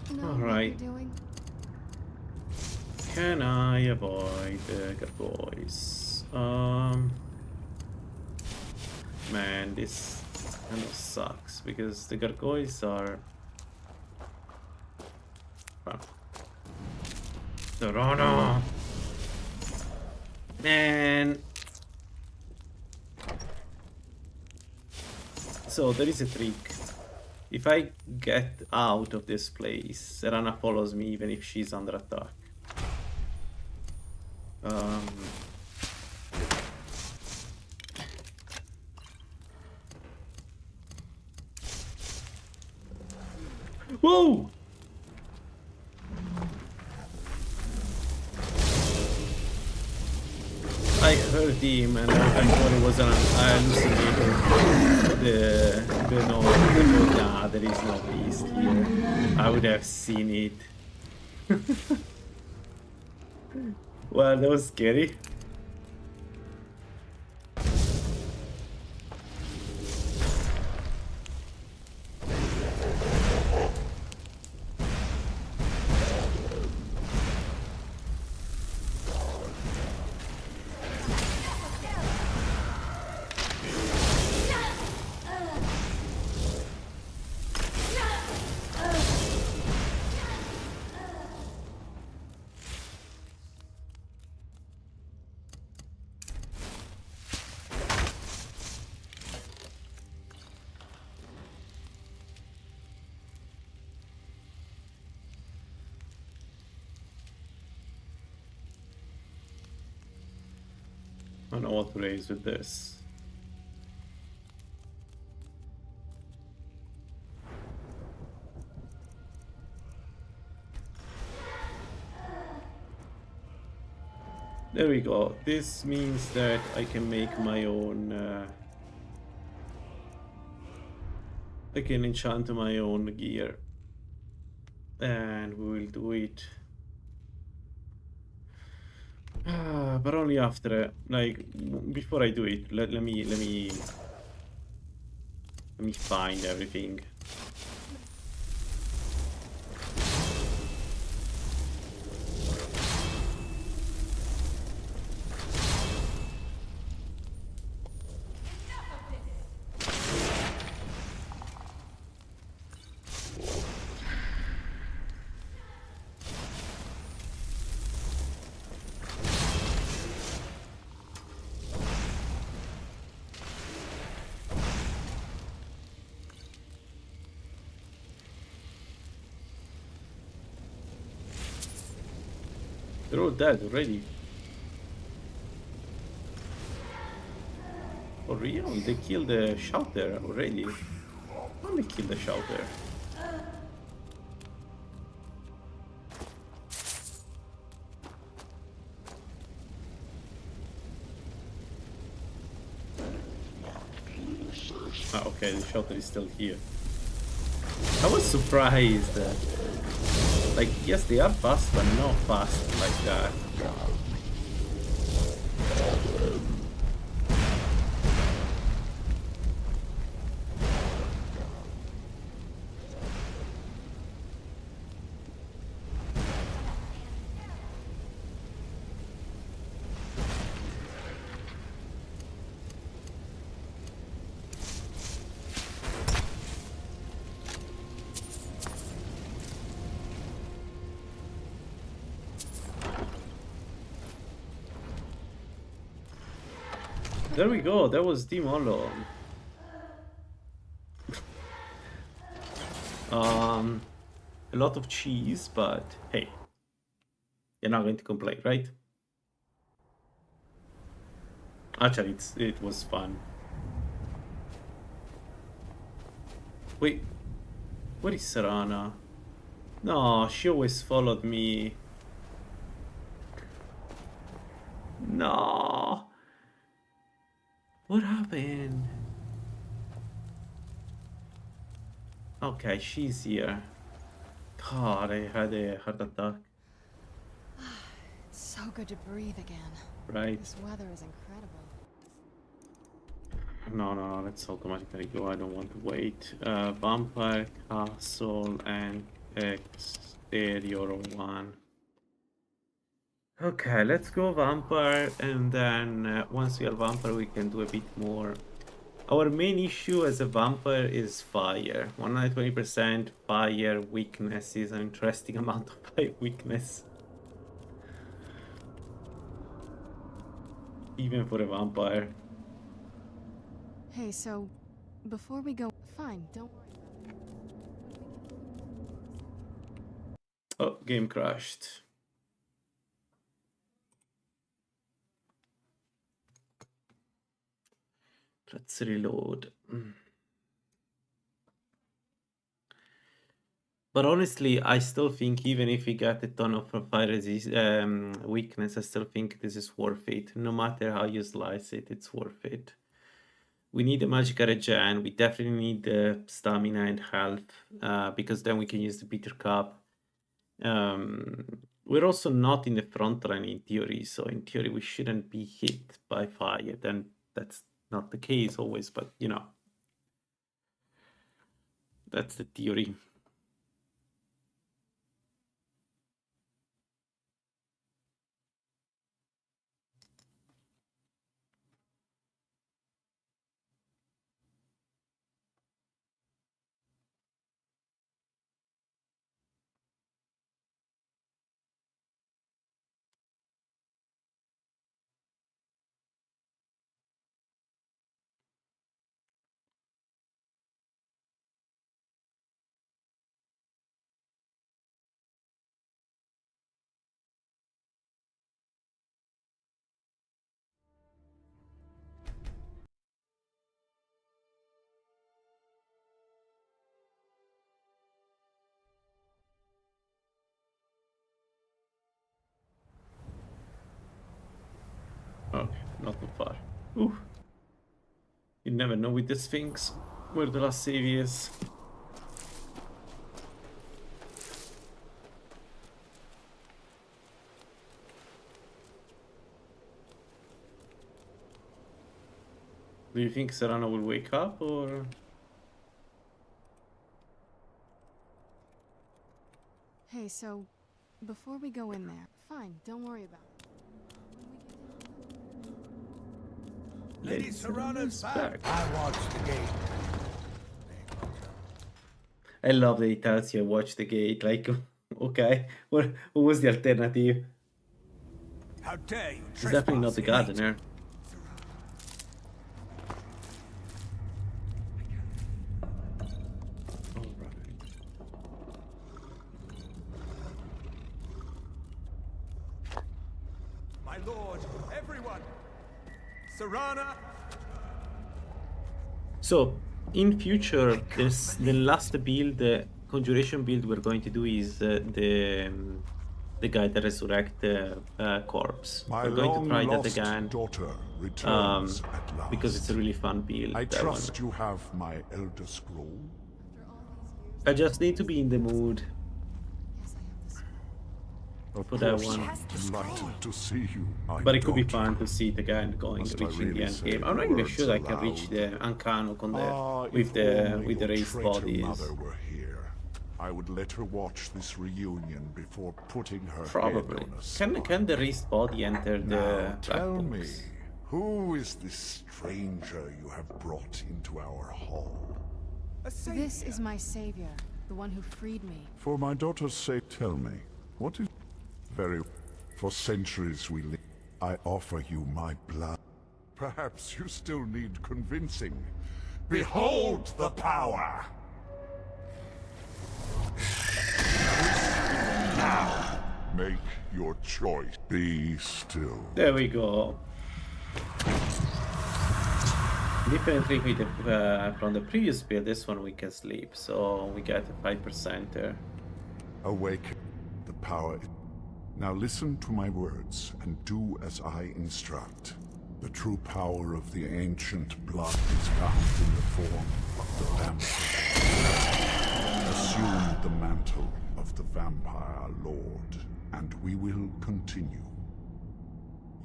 Do you know what you're doing? Can I avoid the gargoyles? Man, this kind of sucks because the gargoyles are... Serana! Man! So there is a trick. If I get out of this place, Serana follows me even if she's under attack. Whoa! I heard him and I thought it was an hallucinator. Nah, there is no beast here. I would have seen it. Well, that was scary. I don't know what to raise with this. There we go. This means that I can make my own... I can enchant my own gear. And we will do it. But only after, like, before I do it, let me find everything. They're all dead already. For real? They killed the shouter already. How they killed the shouter? Ah, okay, the shouter is still here. I was surprised. Like, yes, they are fast, but not fast like that. There we go, that was Dimolo. A lot of cheese, but hey, you're not going to complain, right? Actually, it was fun. Wait, where is Serana? No, she always followed me. No. What happened? Okay, she's here. God, I had a heart attack. It's so good to breathe again. Right. This weather is incredible. No, let's automatically go. I don't want to wait. Vampire, Castle, and Exterior 1. Okay, let's go Vampire, and then once we are Vampire, we can do a bit more. Our main issue as a Vampire is fire. 120% fire weakness is an interesting amount of fire weakness. Even for a Vampire. Hey, so before we go, fine, don't worry about it. Oh, game crashed. Let's reload. But honestly, I still think even if we get a ton of fire weakness, I still think this is worth it. No matter how you slice it, it's worth it. We need a magic regen. We definitely need the stamina and health, because then we can use the bitter cup. We're also not in the front line in theory, so in theory we shouldn't be hit by fire. Then that's not the case always, but you know, that's the theory. Okay, not too far. Ooh. You never know with the Sphinx where the last save is. Do you think Serana will wake up or? Hey, so before we go in there, fine, don't worry about it. Lady Serana's back. I watched the gate. I love that he tells you watch the gate. Like, okay, what was the alternative? How dare you? He's definitely not the gardener. Lord, everyone! Serana! So, in future, the last build, the conjuration build we're going to do is the guy that resurrect corpse. We're going to try that again daughter returns at last. because it's a really fun build. I trust you have my Elder Scroll. I just need to be in the mood for that one. Delighted to see you, But it could be fun to see the guy going reaching the end game. I'm not even sure I can reach the Ancano con with the raised bodies. Mother were here, I would let her watch this reunion before putting her Probably. head on a Can the raised body enter the Now black tell box? me, who is this stranger you have brought into our hall? This is my savior, the one who freed me. For my daughter's sake, tell me, what is for centuries we live. I offer you my blood. Perhaps you still need convincing. Behold the power! Now, make your choice. Be still. There we go. Differently with from the previous build, this one we can sleep, so we get a 5% there. Awaken the power. Now listen to my words and do as I instruct. The true power of the ancient blood is found in the form of the vampire. Assume the mantle of the vampire lord, and we will continue.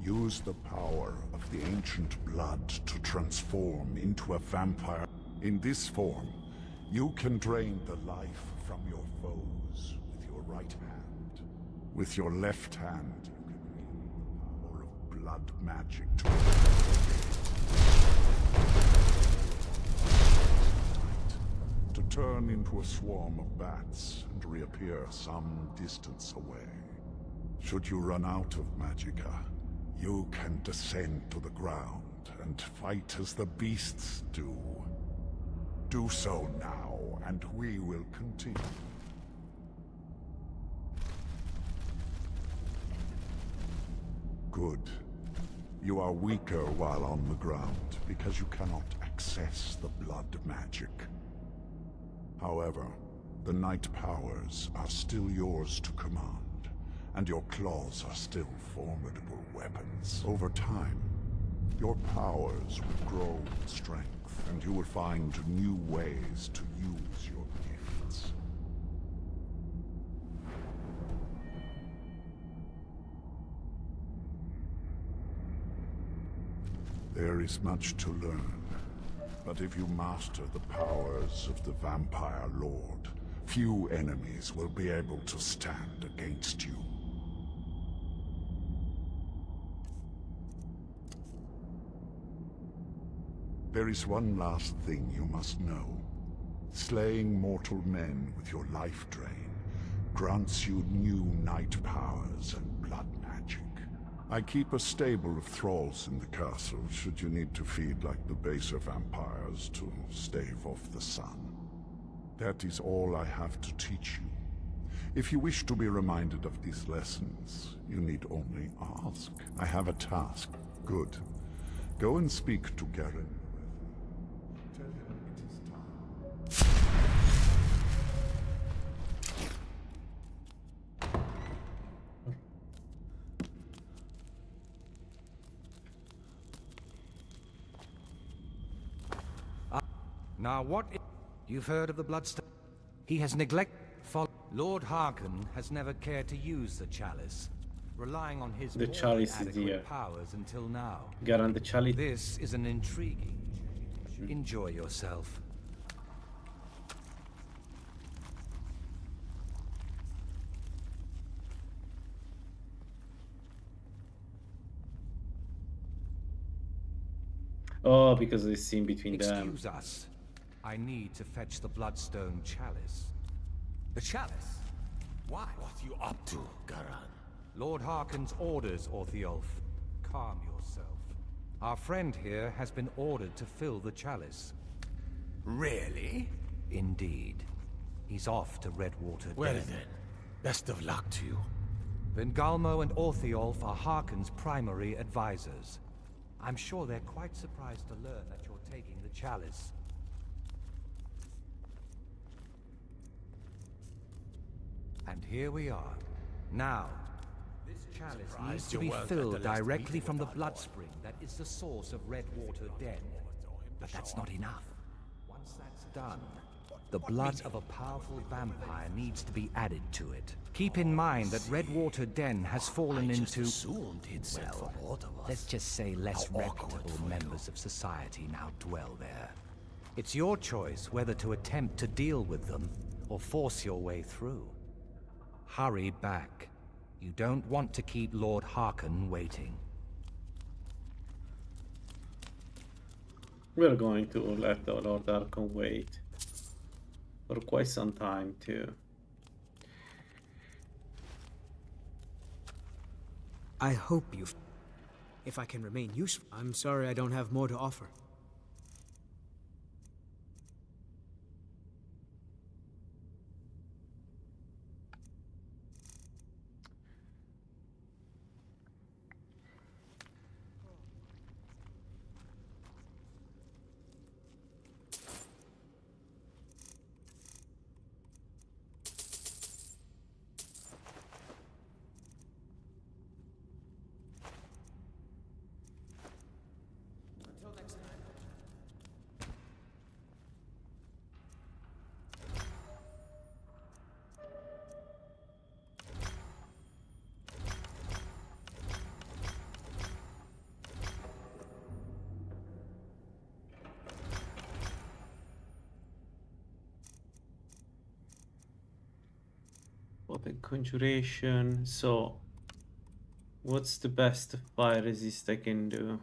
Use the power of the ancient blood to transform into a vampire. In this form, you can drain the life from your foes with your right hand. With your left hand, you can wield the power of blood magic to turn into a swarm of bats and reappear some distance away. Should you run out of magicka, you can descend to the ground and fight as the beasts do. Do so now, and we will continue. Good. You are weaker while on the ground, because you cannot access the blood magic. However, the night powers are still yours to command, and your claws are still formidable weapons. Over time, your powers will grow in strength, and you will find new ways to use your gifts. There is much to learn, but if you master the powers of the Vampire Lord, few enemies will be able to stand against you. There is one last thing you must know. Slaying mortal men with your life drain grants you new night powers and blood magic. I keep a stable of thralls in the castle should you need to feed like the baser vampires to stave off the sun. That is all I have to teach you. If you wish to be reminded of these lessons, you need only ask. I have a task. Good. Go and speak to Garen. Tell him it is time. Now what you've heard of the Bloodstone? He has neglected Lord Harkon has never cared to use the chalice, relying on his chalice is here. powers until now. Garan, the chalice. This is an intriguing. Enjoy yourself. Oh, because of this scene between them. Excuse us. I need to fetch the Bloodstone chalice. The chalice? Why? What are you up to, Garan? Lord Harkon's orders, Orthiolf. Calm yourself. Our friend here has been ordered to fill the chalice. Really? Indeed. He's off to Redwater. Well then, best of luck to you. Vengalmo and Orthiolf are Harkon's primary advisors. I'm sure they're quite surprised to learn that you're taking the chalice. And here we are. Now, this chalice needs to be filled directly from the blood spring that is the source of Redwater Den. But that's not enough. Once that's done, the blood of a powerful vampire needs to be added to it. Keep in mind that Redwater Den has fallen into, well, let's just say less reputable members of society now dwell there. It's your choice whether to attempt to deal with them or force your way through. Hurry back. You don't want to keep Lord Harkon waiting. We're going to let the Lord Harkon wait for quite some time too. I hope you... If I can remain useful. I'm sorry I don't have more to offer. The conjuration. So what's the best fire resist I can do?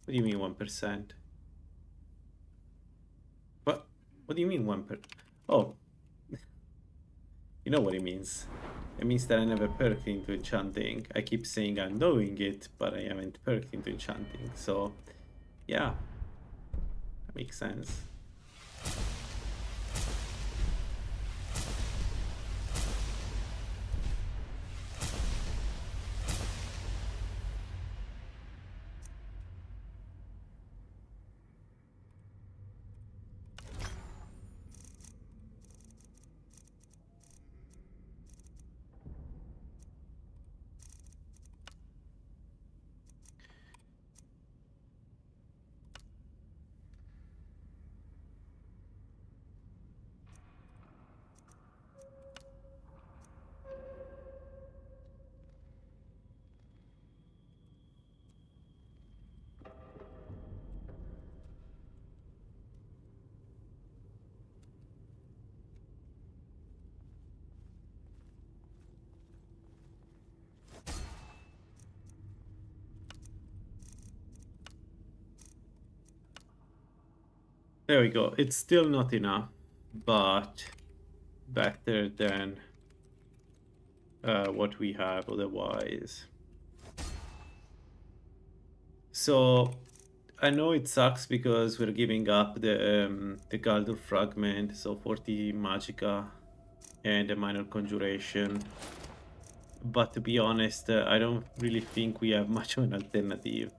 What do you mean 1%? What do you mean 1%? Oh, you know what it means. It means that I never perked into enchanting. I keep saying I'm doing it, but I haven't perked into enchanting. So yeah, that makes sense. There we go. It's still not enough, but better than what we have otherwise. So I know it sucks because we're giving up the Galdur fragment, so 40 Magicka and a minor conjuration. But to be honest, I don't really think we have much of an alternative.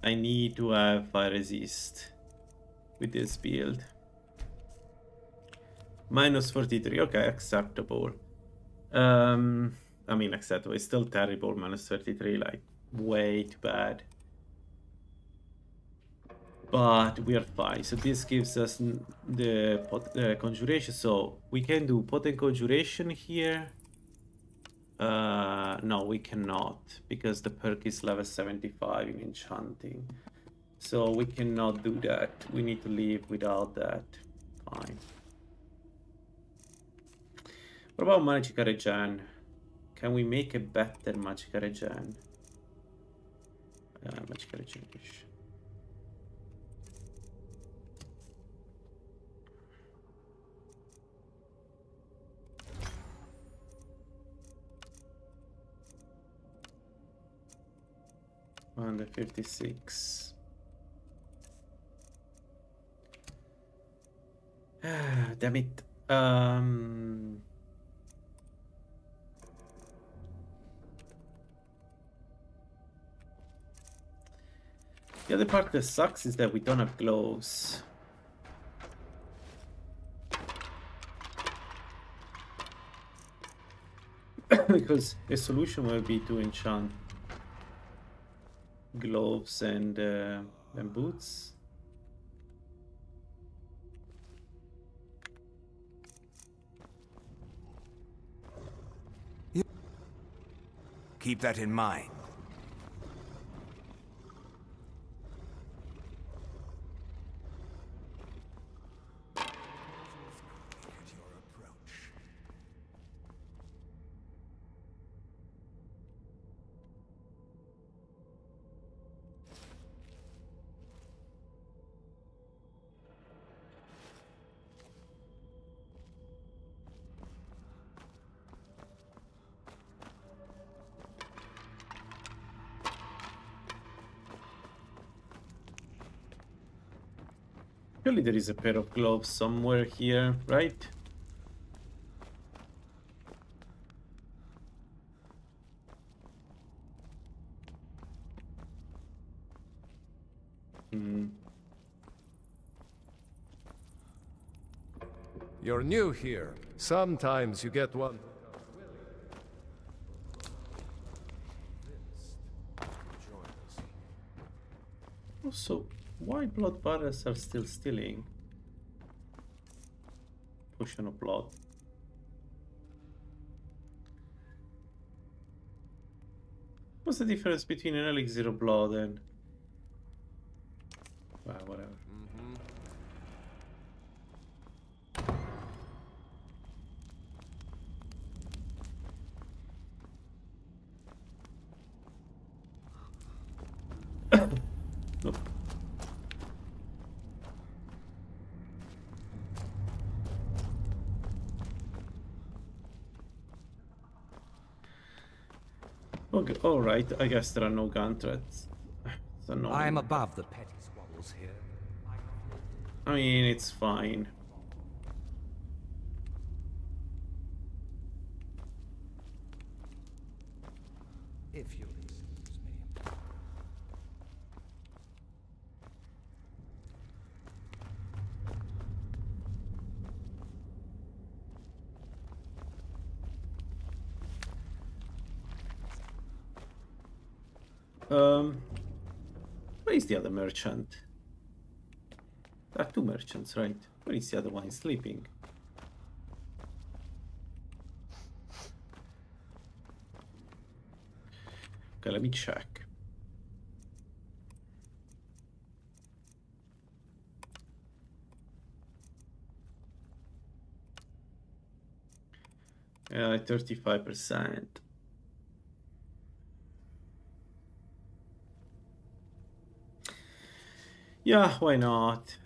I need to have fire resist with this build. Minus 43, okay, acceptable. I mean acceptable, it's still terrible, minus 33, like way too bad. But we are fine. So this gives us the conjuration, so we can do potent conjuration here. No, we cannot, because the perk is level 75 in enchanting. So we cannot do that. We need to leave without that. Fine. What about Magicka Regen? Can we make a better Magicka Regen? Magicka Regen-ish. On the 56. Damn it. The other part that sucks is that we don't have gloves. Because a solution will be to enchant gloves and boots. Keep that in mind. Surely there is a pair of gloves somewhere here, right? You're new here. Sometimes you get one. Also, why blood barrels are still stealing? Potion of blood. What's the difference between an elixir of blood and... well, whatever. Nope. Okay, alright, I guess there are no gun threats. I am above the petty squabbles here. I mean, it's fine. If you'll excuse me. Where is the other merchant? There are two merchants, right? Where is the other one? He's sleeping. Okay, let me check. Yeah, 35%. Yeah, why not?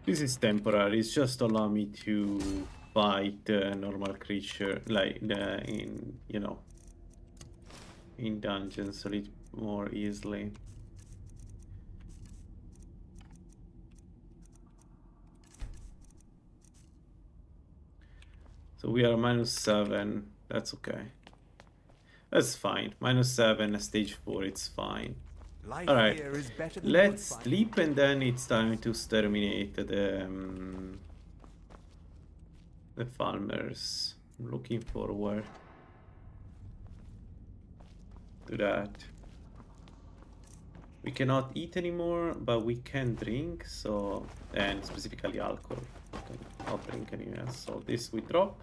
This is temporary. It's just allow me to fight a normal creature, like in, you know, in dungeons a little more easily. So we are -7. That's okay. That's fine. -7, stage 4. It's fine. All right. Let's sleep, and then it's time to exterminate the farmers. I'm looking forward to that. We cannot eat anymore, but we can drink. So, and specifically alcohol. Okay, I'll drink anyway. So this we drop.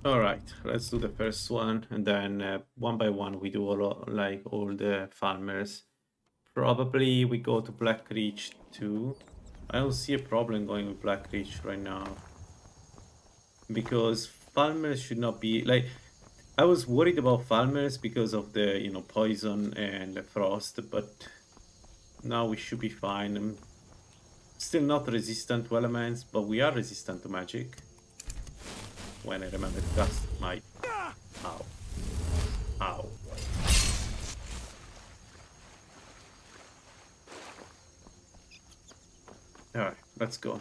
All right, let's do the first one, and then one by one we do all the farmers. Probably we go to Black Reach too. I don't see a problem going with Black Reach right now, because farmers should not be like. I was worried about farmers because of the poison and the frost, but now we should be fine. I'm still not resistant to elements, but we are resistant to magic. When I remember to cast my... Ow. Ow. Alright, let's go.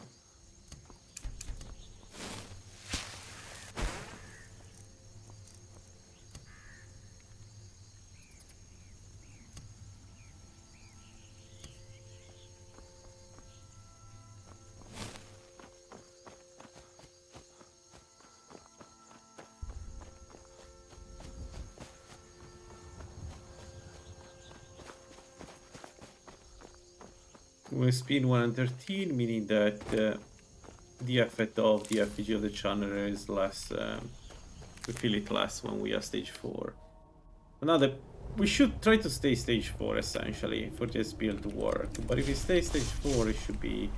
We're speed 113, meaning that the effect of the FPG of the channeler is less, we feel it less when we are stage 4. Another, we should try to stay stage 4 essentially for this build to work, but if we stay stage 4 it should be,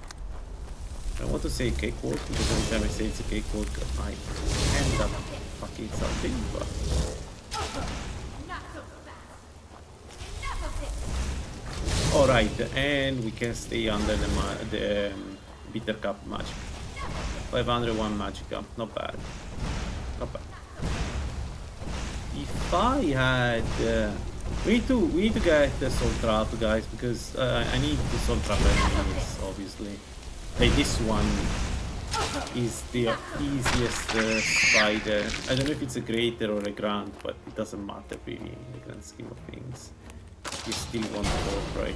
I want to say cakewalk, because every time I say it's a cakewalk I end up fucking something, but... Alright, and we can stay under the bitter cup magic. 501 magic, not bad. Not bad. If I had... we need to get the soul trap, guys, because I need the soul trap enemies, obviously. Like this one is the easiest spider. I don't know if it's a greater or a grand, but it doesn't matter really in the grand scheme of things. You still want to go, right?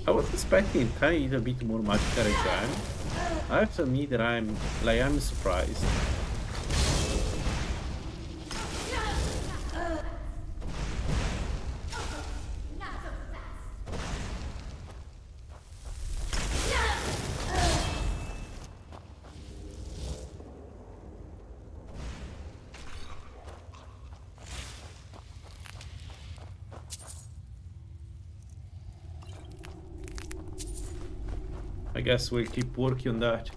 I was expecting a tiny little bit more magical return. I have to admit that I'm surprised. I guess we'll keep working on that.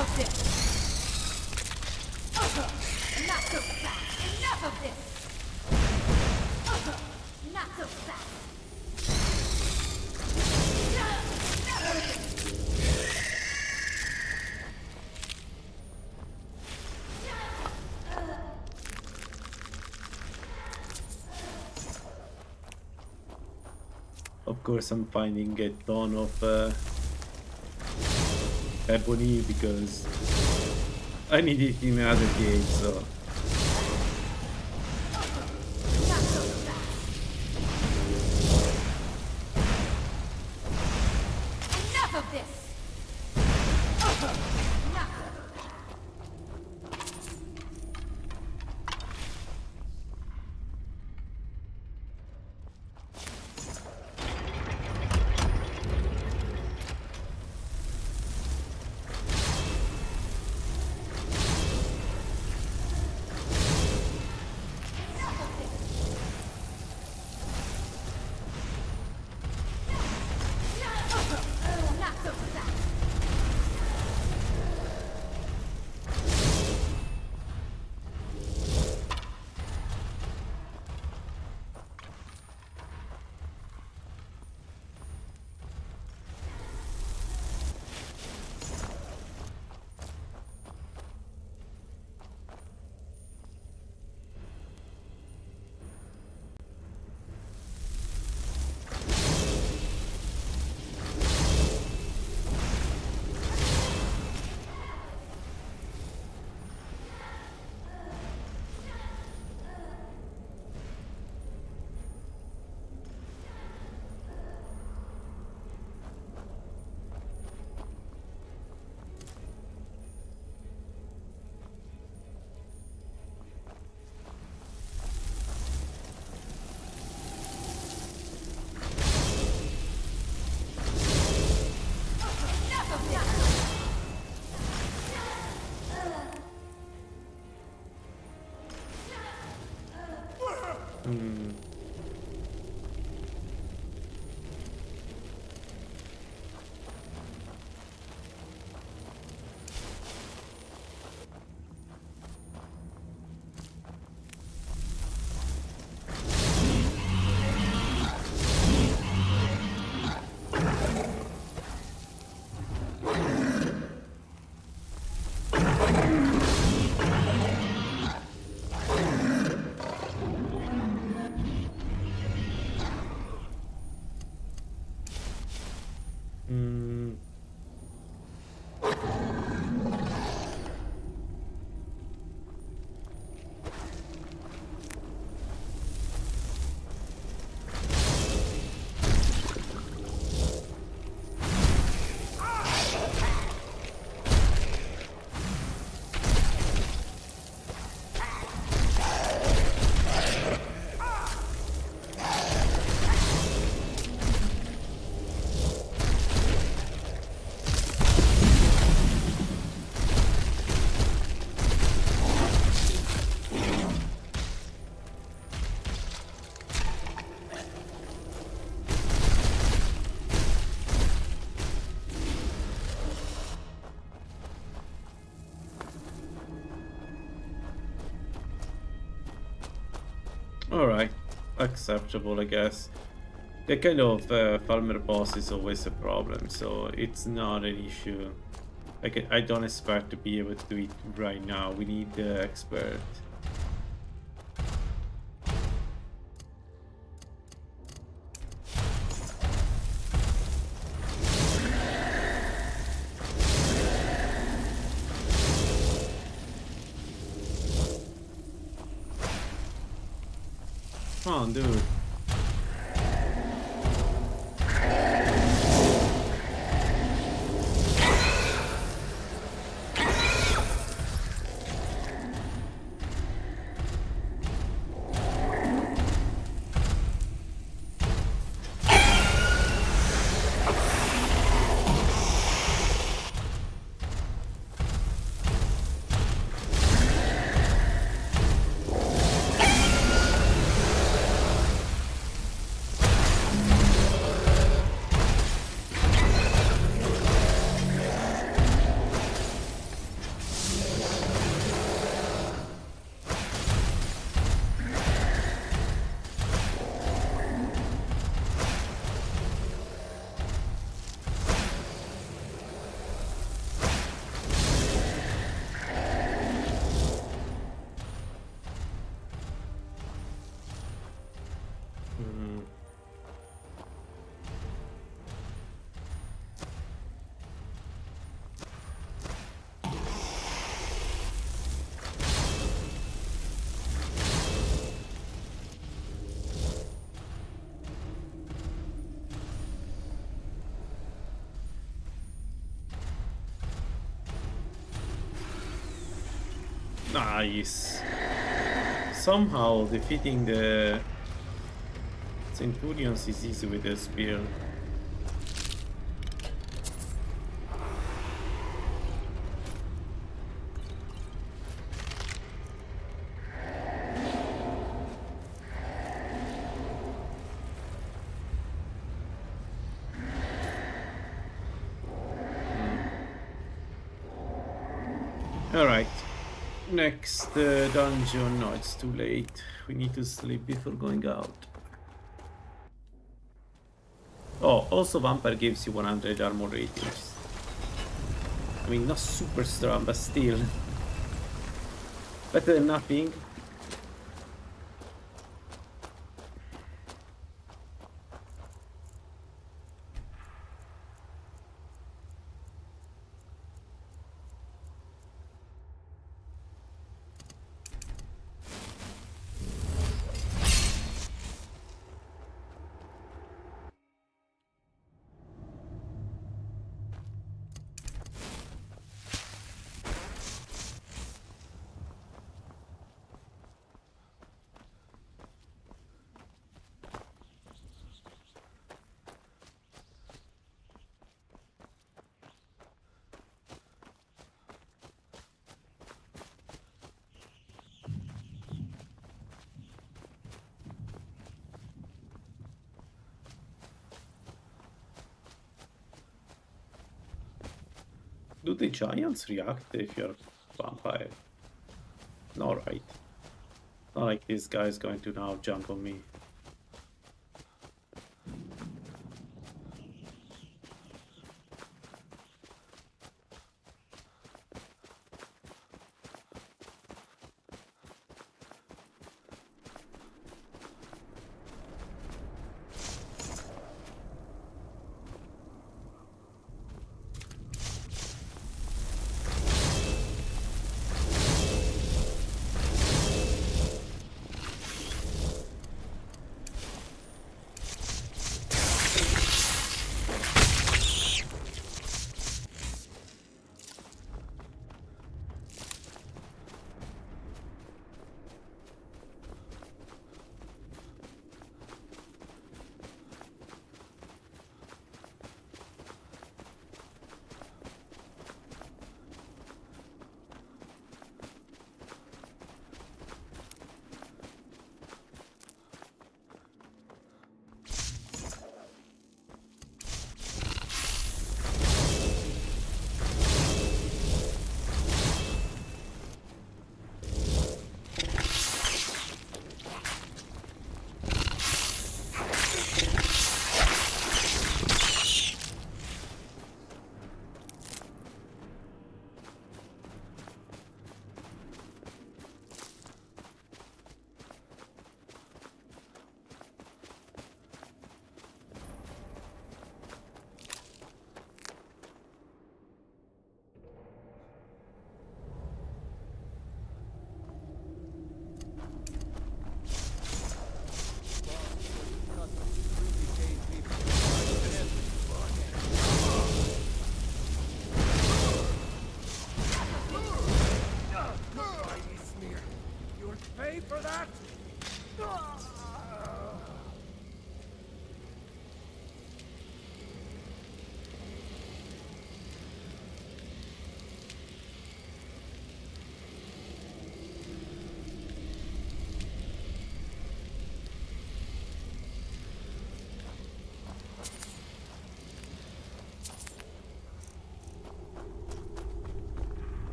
of this! Not so fast! Enough of this! Not so fast! Of course, I'm finding a ton of ebony because I need it in another game, so. Enough of this! Alright, acceptable, I guess. The kind of farmer boss is always a problem, so it's not an issue. I don't expect to be able to do it right now. We need the expert. Come on, dude. Nice. Somehow defeating the Centurions is easy with the spear. Alright, next dungeon. No, it's too late. We need to sleep before going out. Oh, also Vampire gives you 100 armor ratings. I mean, not super strong, but still. Better than nothing. Do the giants react if you're a vampire? No, right. Not like this guy's going to now jump on me.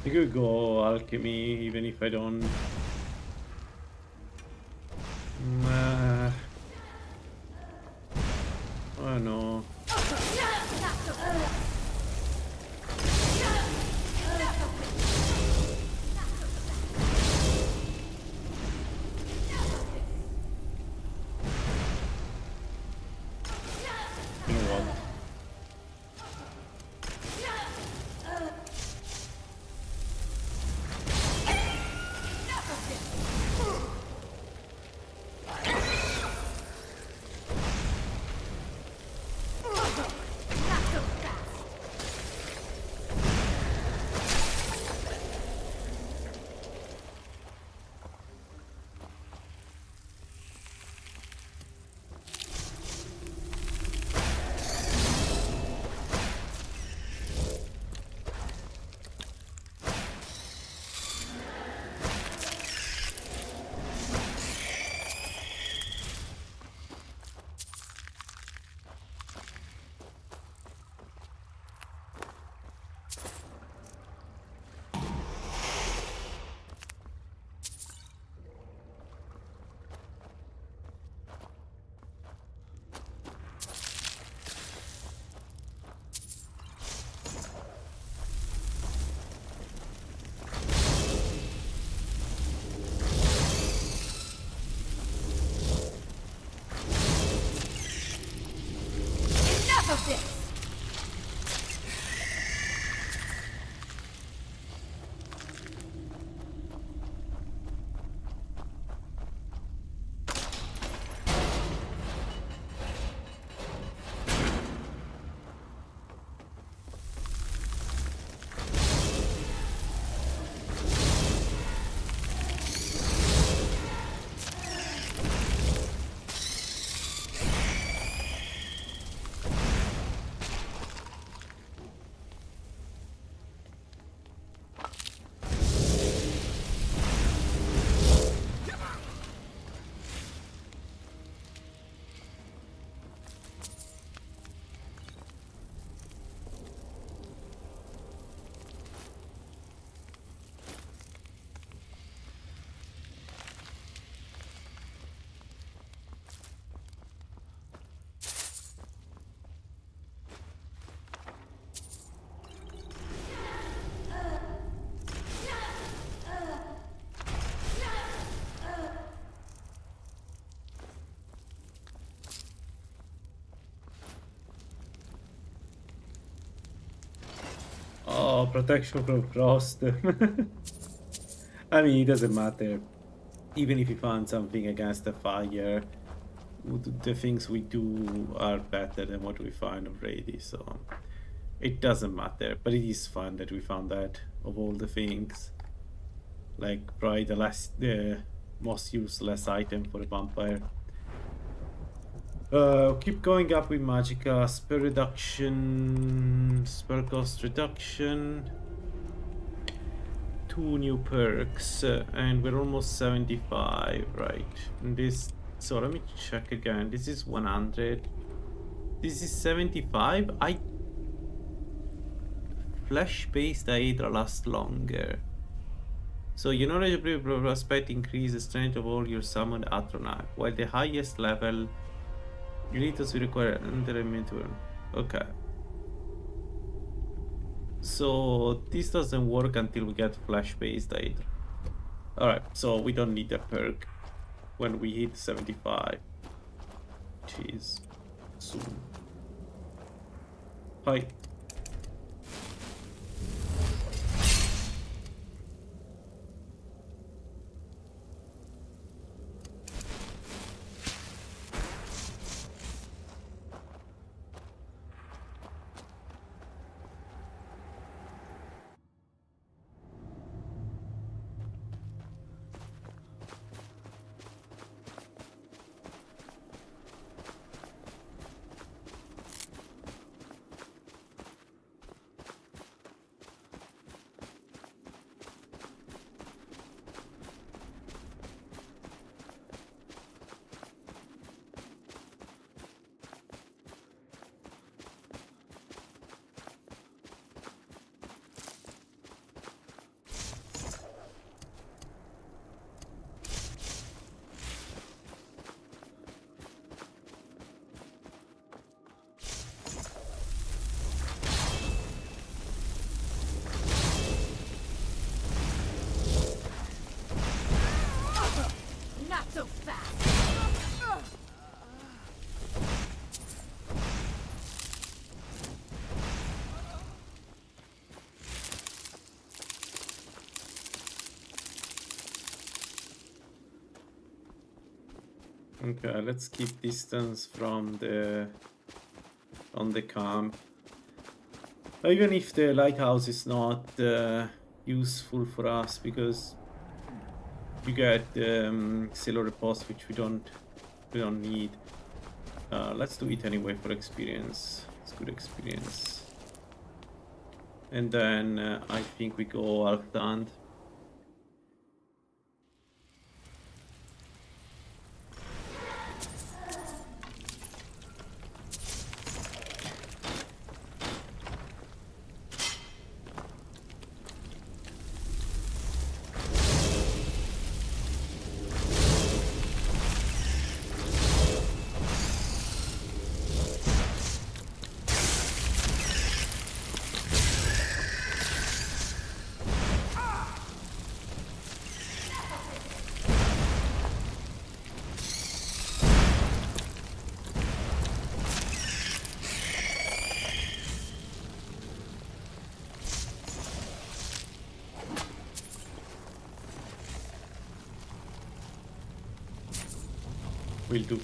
I could go alchemy even if I don't. Oh no. You know what? of this! Oh, protection from frost. I mean, it doesn't matter. Even if we found something against the fire, the things we do are better than what we find already, so it doesn't matter. But it is fun that we found that of all the things. Like, probably the most useless item for a vampire. Keep going up with Magicka. Spell reduction, spell cost reduction, 2 new perks, and we're almost 75, right? And this, so let me check again. This is 100. This is 75. Flesh-based Daedra lasts longer. So your knowledge of prospect increases strength of all your summoned Atronach, while the highest level Unitos will require another inventory. Okay. So this doesn't work until we get flash-based Daedra. Alright, so we don't need a perk when we hit 75. Jeez. Soon. Hi. Okay, let's keep distance from the camp. Even if the lighthouse is not useful for us, because you get silver post, which we don't need. Let's do it anyway for experience. It's good experience. And then I think we go Alkland. Will do.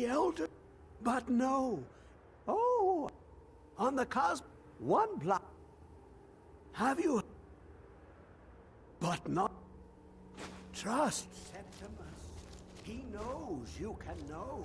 the elder. But no. Oh, on the one block. Have you? But not. Trust Septimus. He knows you can know.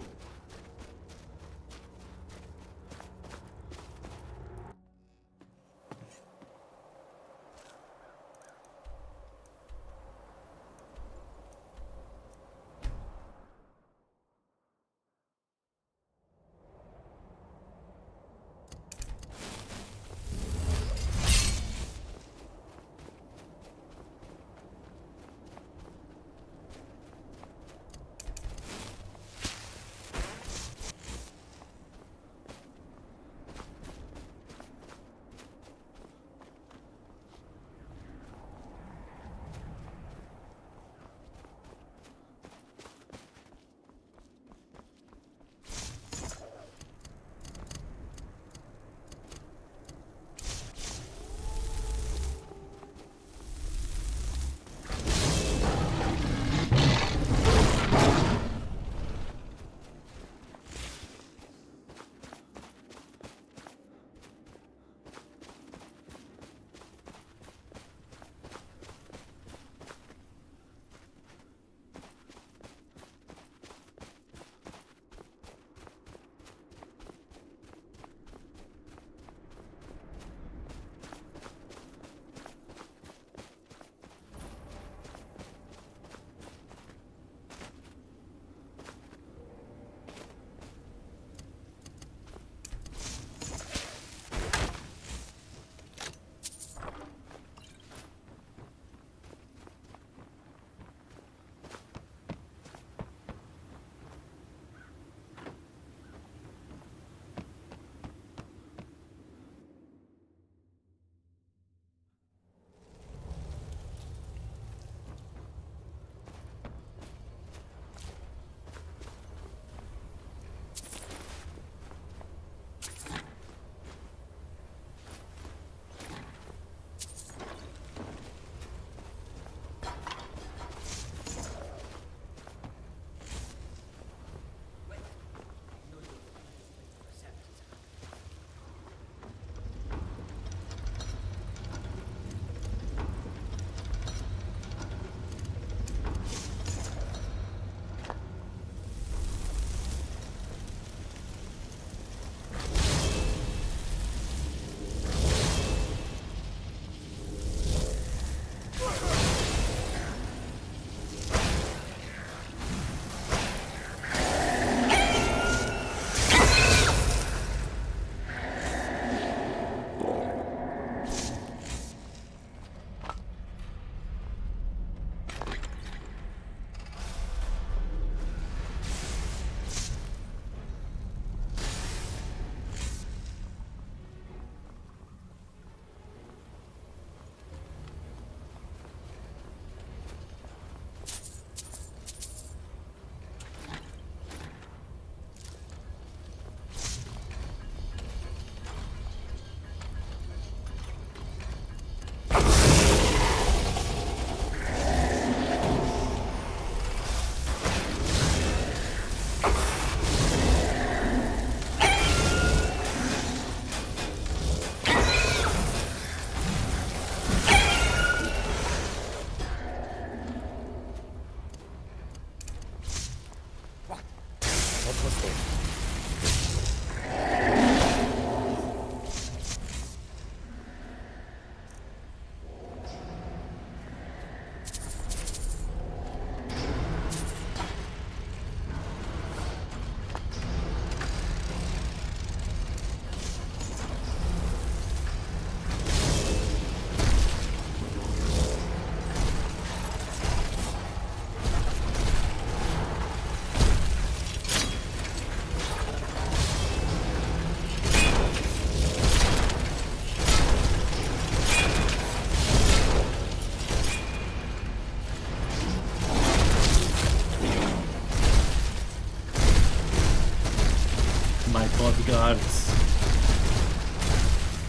bodyguards.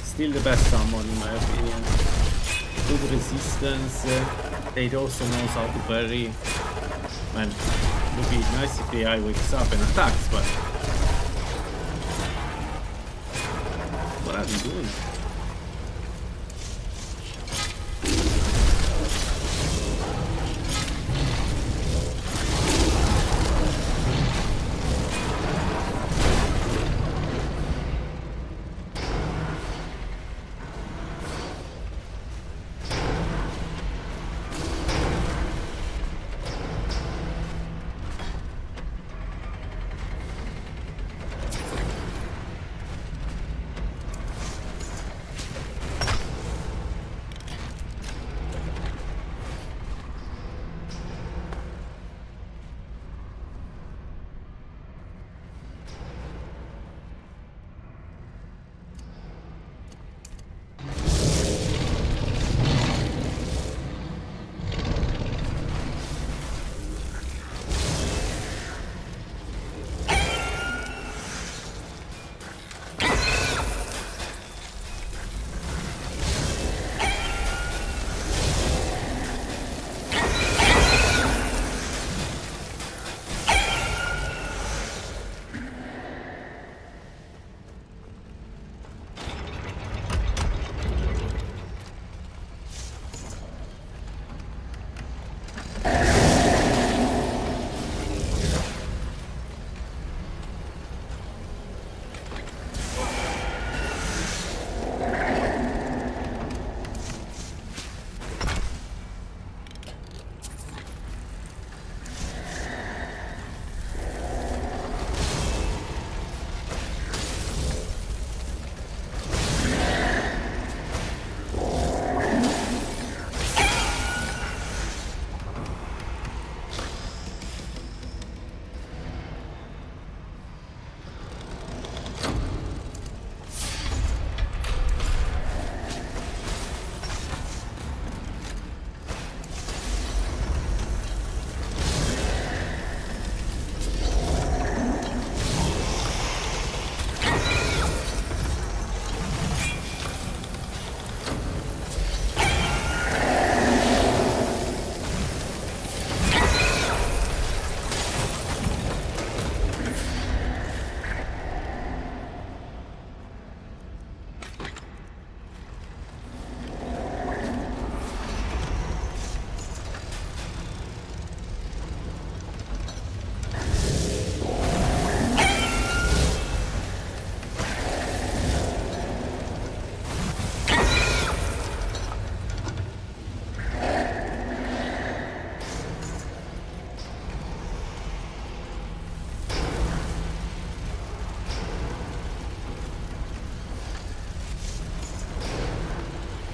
Still the best summon in my opinion. Good resistance. They also knows how to parry. Man, would be nice if the AI wakes up and attacks, but what are they doing?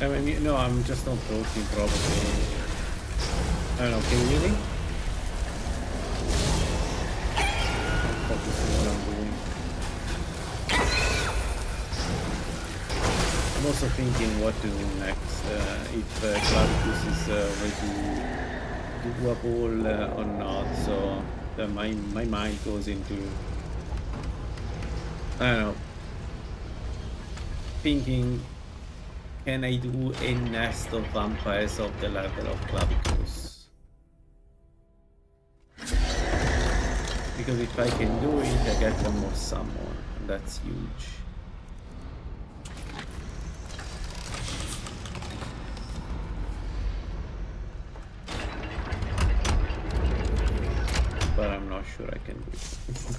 I mean, no, I'm just not talking probably. I don't know, can you hear me? I'm focusing on what I'm doing. I'm also thinking what to do next, if Clavicus is doable or not, so my mind goes into, I don't know, thinking, can I do a nest of vampires of the level of Clavicus? Because if I can do it, I get one more summon, and that's huge. But I'm not sure I can do it.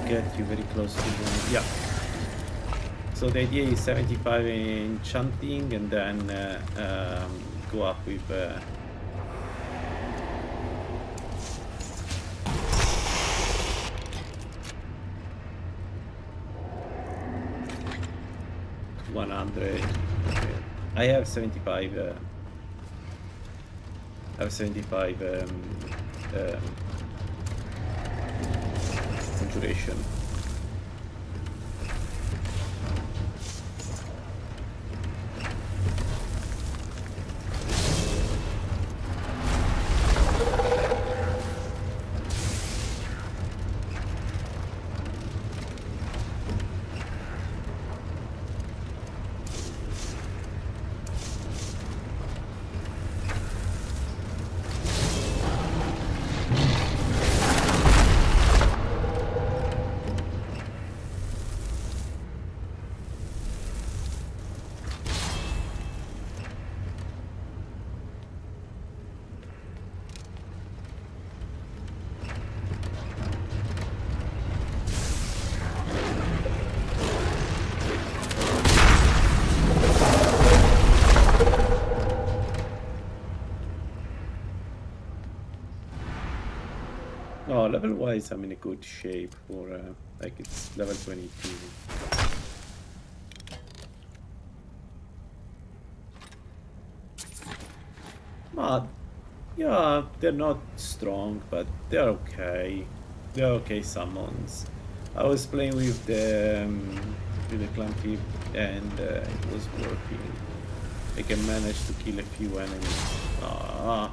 Get you very close to the, yeah. So the idea is 75 enchanting and then go up with 100. Okay. I have 75. I have 75 conjuration. Oh, level wise, I'm in a good shape for like it's level 22. But yeah, they're not strong, but they're okay. They're okay summons. I was playing with the clan tip and it was working. I can manage to kill a few enemies. Ah.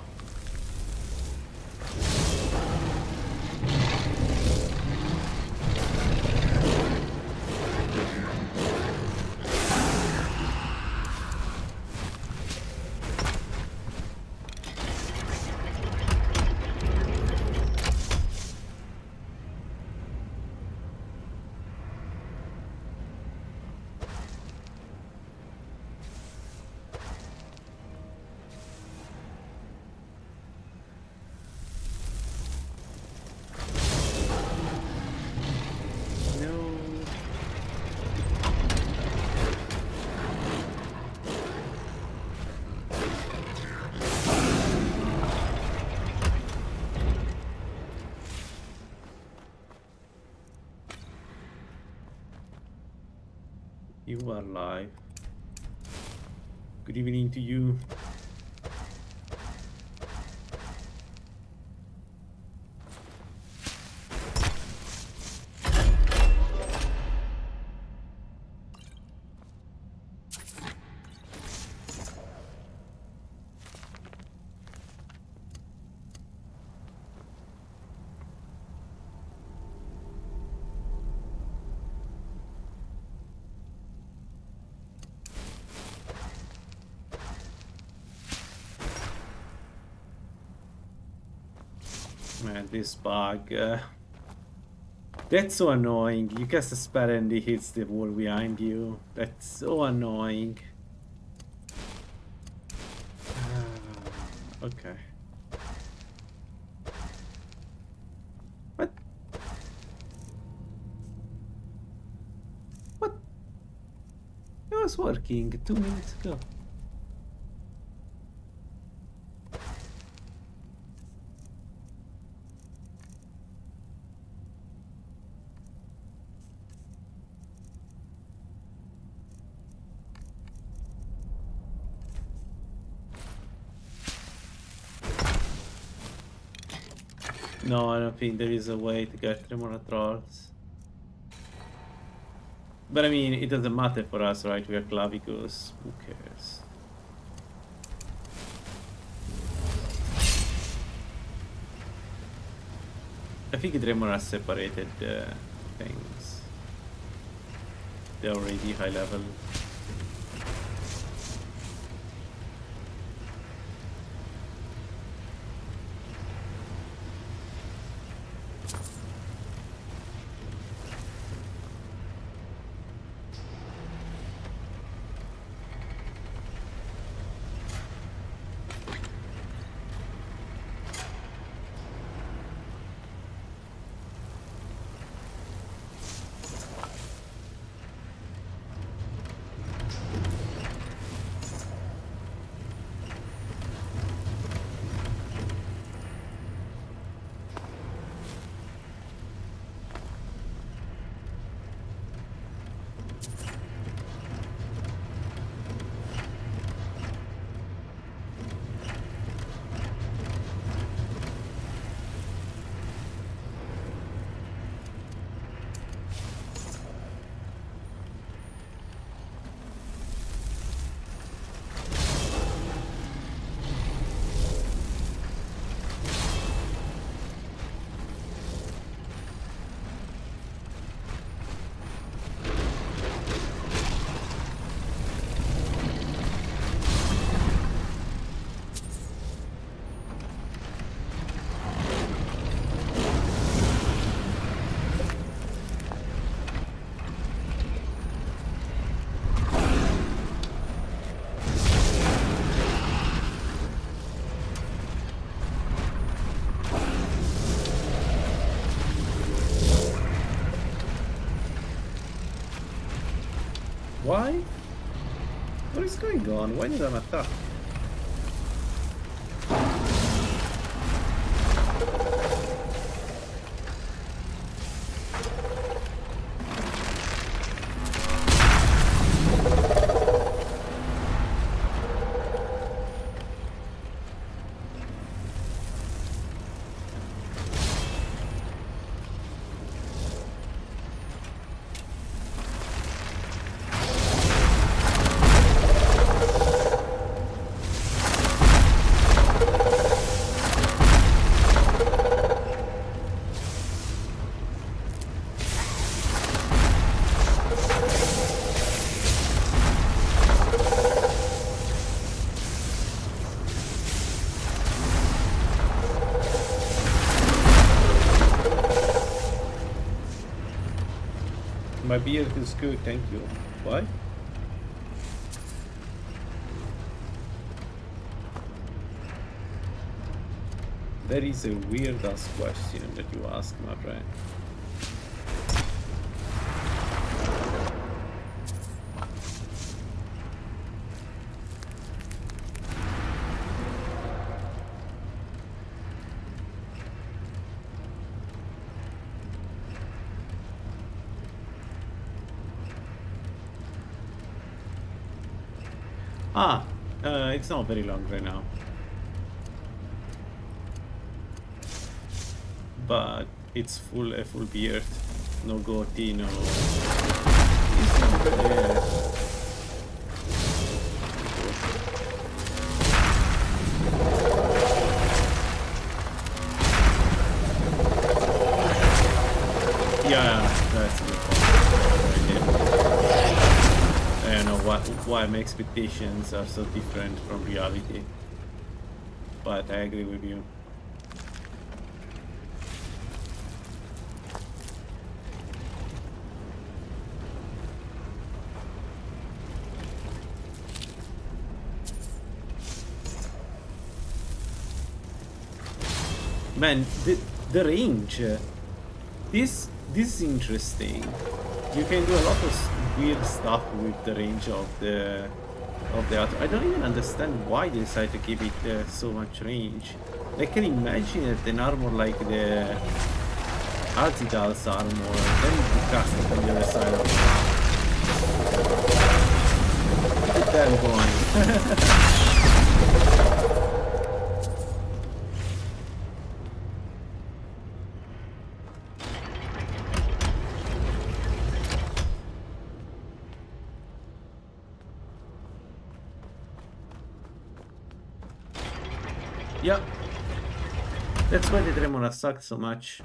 You are live. Good evening to you. Man, this bug. That's so annoying. You cast a spell and it hits the wall behind you. That's so annoying. Okay. What? What? It was working 2 minutes ago. No, I don't think there is a way to get Remora trolls. But I mean, it doesn't matter for us, right? We are Clavicus. Who cares? I think Remora separated things. They're already high level. Why? What is going on? Why did I attack? My beard is good, thank you. Why? That is a weird ass question that you ask, my friend. It's not very long right now. But it's a full beard. No goatee, no... Yeah, that's good. I don't know why my expectations are so different from reality, but I agree with you. Man, the range. This is interesting. You can do a lot of weird stuff with the range of the Altmer. I don't even understand why they decided to give it so much range. I can imagine that an armor like the Azidal's armor, then you cast it on the other side of the map. Look at them going. Yeah, that's why the Tremor sucked so much.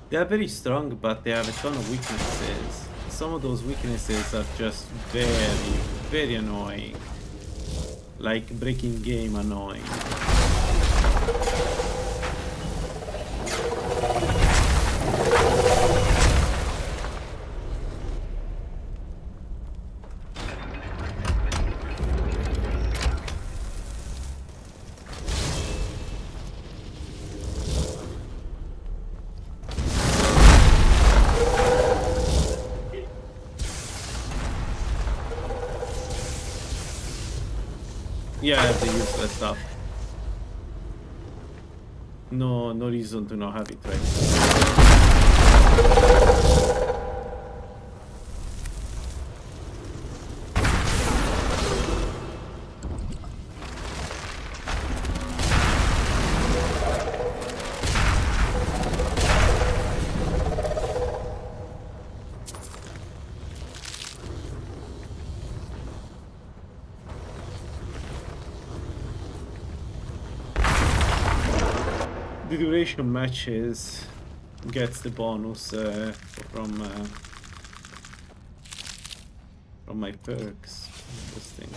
They are very strong, but they have a ton of weaknesses. Some of those weaknesses are just very, very annoying. Like breaking game annoying. Yeah, the useless stuff. No reason to not have it right. The duration matches gets the bonus from my perks. Interesting.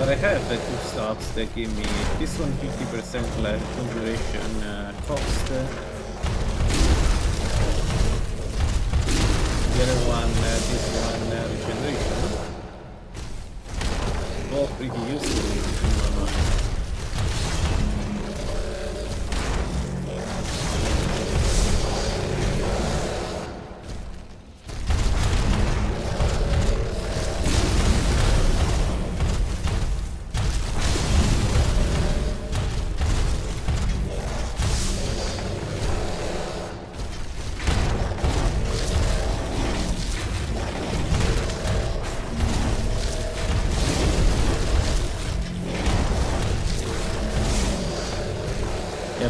But I have the two stops that give me this one 50% less conjuration cost. The other one, this one, regeneration. Both pretty useful.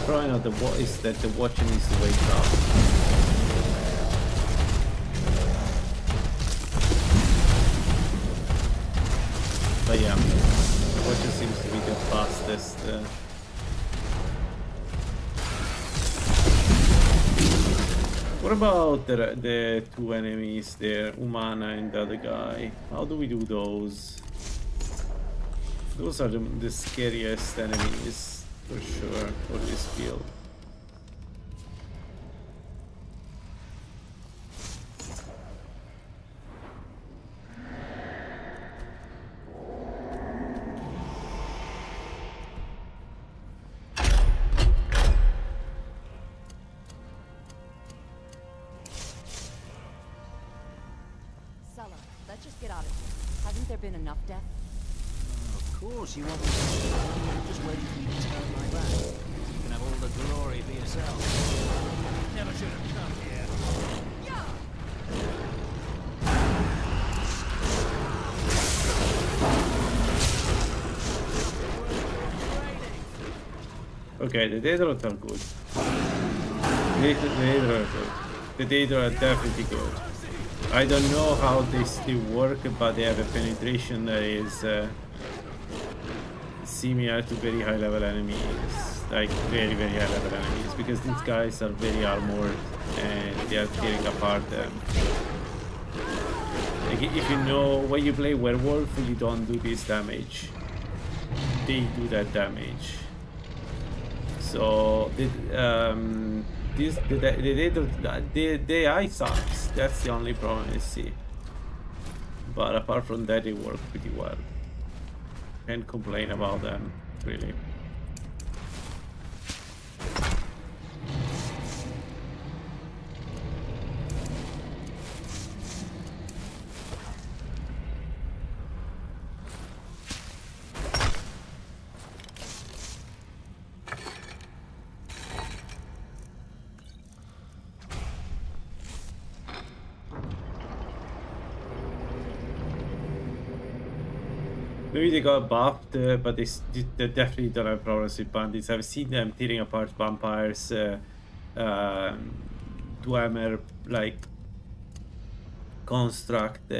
Probably not the what is that the watcher needs to wake up. But yeah, the watcher seems to be the fastest. What about the two enemies there, Umana and the other guy? How do we do those? Those are the scariest enemies. For sure, for this field. Sella, let's just get out of here. Hasn't there been enough death? Of course, you want me to just wait for me to turn my back. You can have all the glory for yourself. Never should have come here. Okay, the Daedra are good. The Daedra are good. The Daedra are definitely good. I don't know how they still work, but they have a penetration that is similar to very high level enemies, like very high level enemies, because these guys are very armored and they are tearing apart them. Like if you know when you play werewolf, you don't do this damage. They do that damage. So the AI sucks. That's the only problem I see. But apart from that, they work pretty well. Can't complain about them, really. Maybe they got buffed, but they definitely don't have problems with bandits. I've seen them tearing apart vampires, Dwemer, like, construct.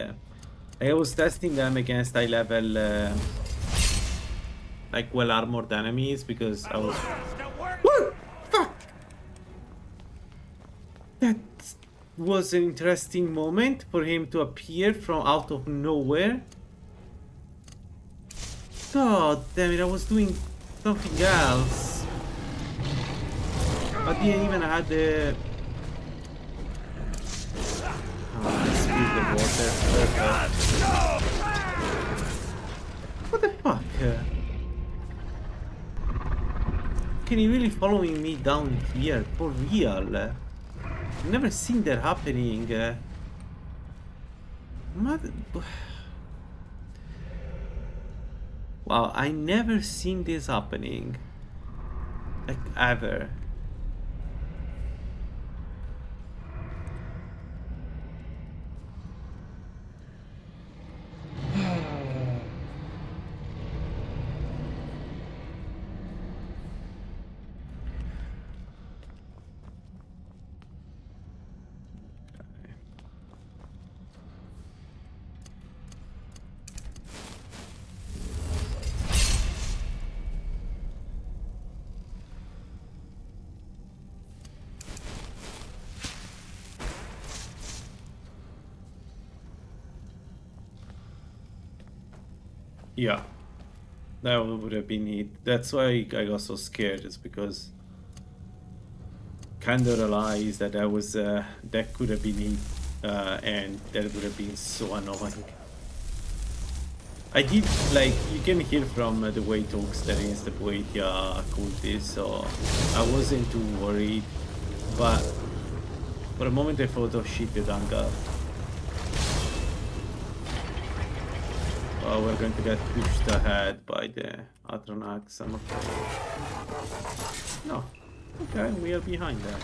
I was testing them against high level, like, well armored enemies because I was. Woo! Fuck! That was an interesting moment for him to appear from out of nowhere. God damn it, I was doing something else. I didn't even have the... Oh, I spilled the water. Perfect. What the fuck? Can you really following me down here? For real? I've never seen that happening. Mother... Wow, I never seen this happening. Like, ever. Yeah. That would have been it. That's why I got so scared. It's because kind of realized that that could have been it, and that would have been so annoying. I did, like, you can hear from the way he talks that he's the Poetia cultist, so I wasn't too worried, but for a moment I thought, oh shit, the Danga. Oh, we're going to get pushed ahead by the Atronax, I'm afraid. No. Okay, we are behind them.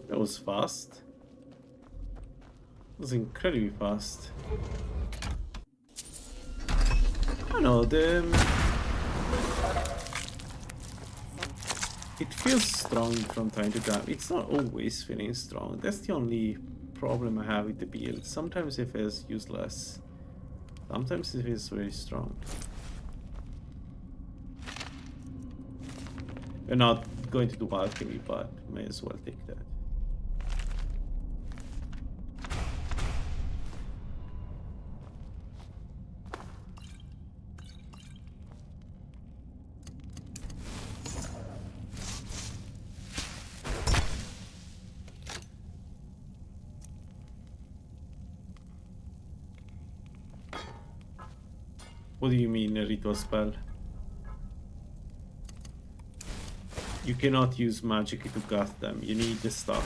That was fast. It was incredibly fast. I know, it feels strong from time to time. It's not always feeling strong. That's the only problem I have with the build. Sometimes it feels useless. Sometimes it feels very strong. We're not going to do alchemy, but may as well take that. What do you mean, a ritual spell? You cannot use magic to cast them. You need the stuff.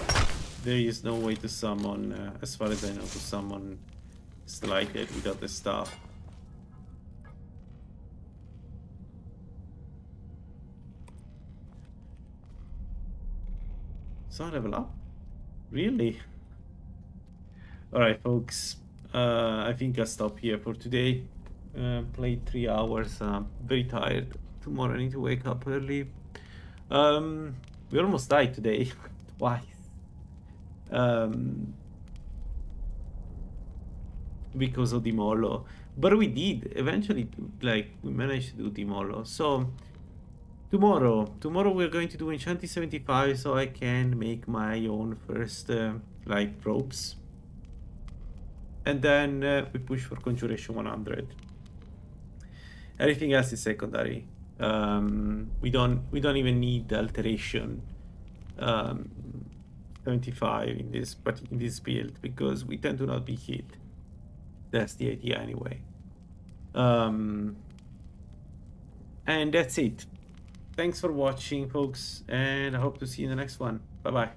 There is no way to summon, as far as I know, to summon Slighted without the stuff. So level up? Really? Alright folks, I think I'll stop here for today. Played 3 hours, very tired. Tomorrow I need to wake up early. We almost died today, twice. Because of Dimolo. But we did, eventually, like, we managed to do Dimolo. So, tomorrow we're going to do Enchanted 75 so I can make my own first, like, ropes. And then we push for Conjuration 100. Everything else is secondary. We don't even need the alteration 75 in this build because we tend to not be hit. That's the idea anyway. And that's it. Thanks for watching, folks, and I hope to see you in the next one. Bye bye.